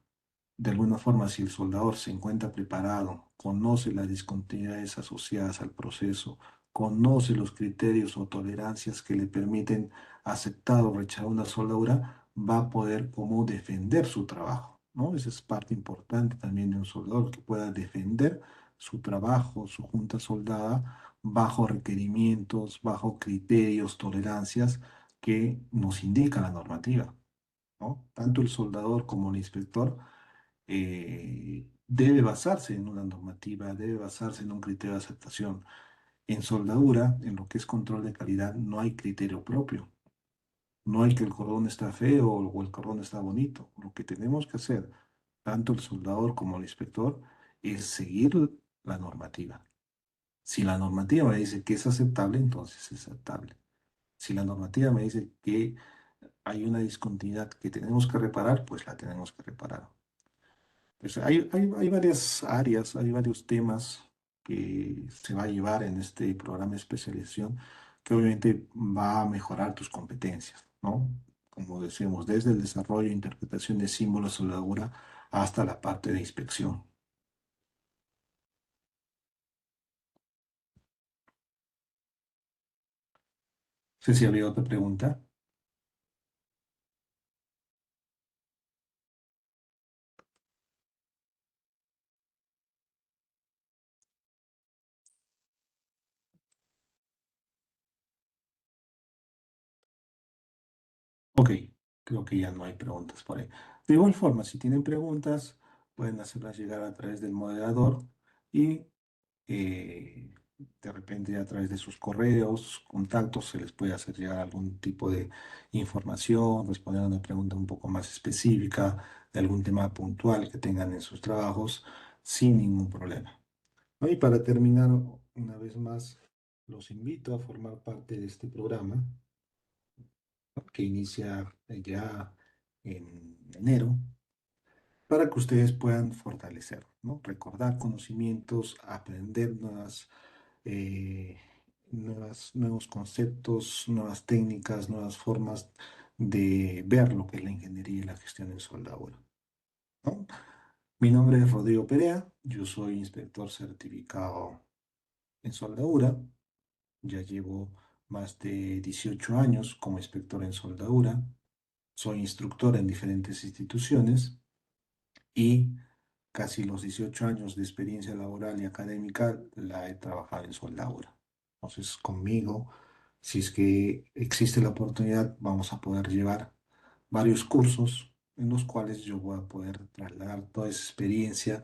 de alguna forma, si el soldador se encuentra preparado, conoce las discontinuidades asociadas al proceso, conoce los criterios o tolerancias que le permiten aceptar o rechazar una soldadura, va a poder como defender su trabajo, ¿no? Esa es parte importante también de un soldador, que pueda defender su trabajo, su junta soldada, bajo requerimientos, bajo criterios, tolerancias que nos indica la normativa, ¿no? Tanto el soldador como el inspector debe basarse en una normativa, debe basarse en un criterio de aceptación. En soldadura, en lo que es control de calidad, no hay criterio propio. No hay que el cordón está feo o el cordón está bonito. Lo que tenemos que hacer, tanto el soldador como el inspector, es seguir la normativa. Si la normativa me dice que es aceptable, entonces es aceptable. Si la normativa me dice que hay una discontinuidad que tenemos que reparar, pues la tenemos que reparar. Pues hay varias áreas, hay varios temas que se va a llevar en este programa de especialización que obviamente va a mejorar tus competencias, ¿no? Como decimos, desde el desarrollo e interpretación de símbolos de soldadura hasta la parte de inspección. No sé si había otra pregunta. Ok, creo que ya no hay preguntas por ahí. De igual forma, si tienen preguntas, pueden hacerlas llegar a través del moderador y de repente a través de sus correos, contactos, se les puede hacer llegar algún tipo de información, responder a una pregunta un poco más específica de algún tema puntual que tengan en sus trabajos sin ningún problema, ¿no? Y para terminar, una vez más, los invito a formar parte de este programa, ¿no? Que inicia ya en enero para que ustedes puedan fortalecer, ¿no? Recordar conocimientos, aprender eh, nuevos conceptos, nuevas técnicas, nuevas formas de ver lo que es la ingeniería y la gestión en soldadura, ¿no? Mi nombre es Rodrigo Perea, yo soy inspector certificado en soldadura, ya llevo más de 18 años como inspector en soldadura, soy instructor en diferentes instituciones y casi los 18 años de experiencia laboral y académica la he trabajado en soldadura. Entonces, conmigo, si es que existe la oportunidad, vamos a poder llevar varios cursos en los cuales yo voy a poder trasladar toda esa experiencia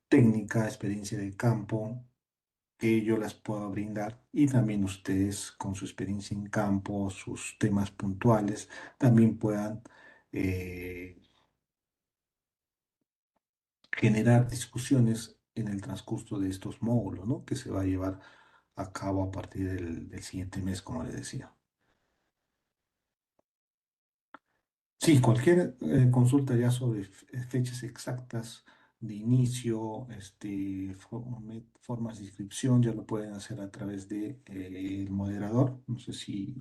técnica, experiencia de campo, que yo las puedo brindar y también ustedes con su experiencia en campo, sus temas puntuales, también puedan eh, generar discusiones en el transcurso de estos módulos, ¿no? Que se va a llevar a cabo a partir del siguiente mes, como les decía. Sí, cualquier consulta ya sobre fechas exactas de inicio, formas de inscripción, ya lo pueden hacer a través de, el moderador. No sé si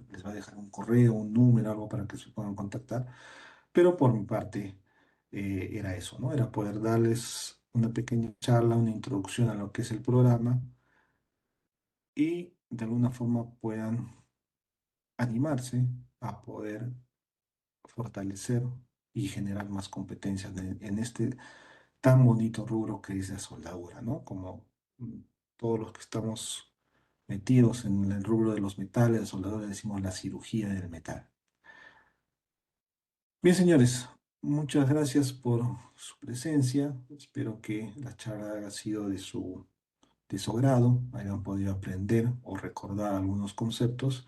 les va a dejar un correo, un número, algo para que se puedan contactar. Pero por mi parte era eso, ¿no? Era poder darles una pequeña charla, una introducción a lo que es el programa y de alguna forma puedan animarse a poder fortalecer y generar más competencias en este tan bonito rubro que es la soldadura, ¿no? Como mm, todos los que estamos metidos en el rubro de los metales, la soldadura, decimos la cirugía del metal. Bien, señores, muchas gracias por su presencia. Espero que la charla haya sido de su agrado, hayan podido aprender o recordar algunos conceptos.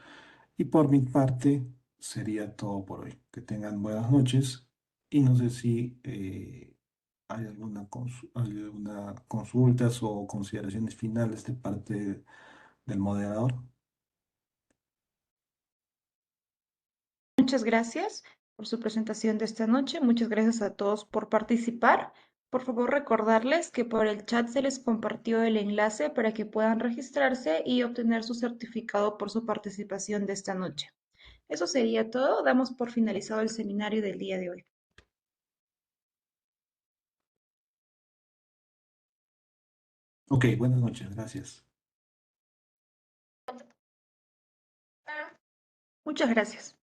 Y por mi parte, sería todo por hoy. Que tengan buenas noches y no sé si hay alguna consultas o consideraciones finales de parte del moderador. Muchas gracias por su presentación de esta noche. Muchas gracias a todos por participar. Por favor, recordarles que por el chat se les compartió el enlace para que puedan registrarse y obtener su certificado por su participación de esta noche. Eso sería todo. Damos por finalizado el seminario del día de hoy. Ok, buenas noches, gracias. Muchas gracias.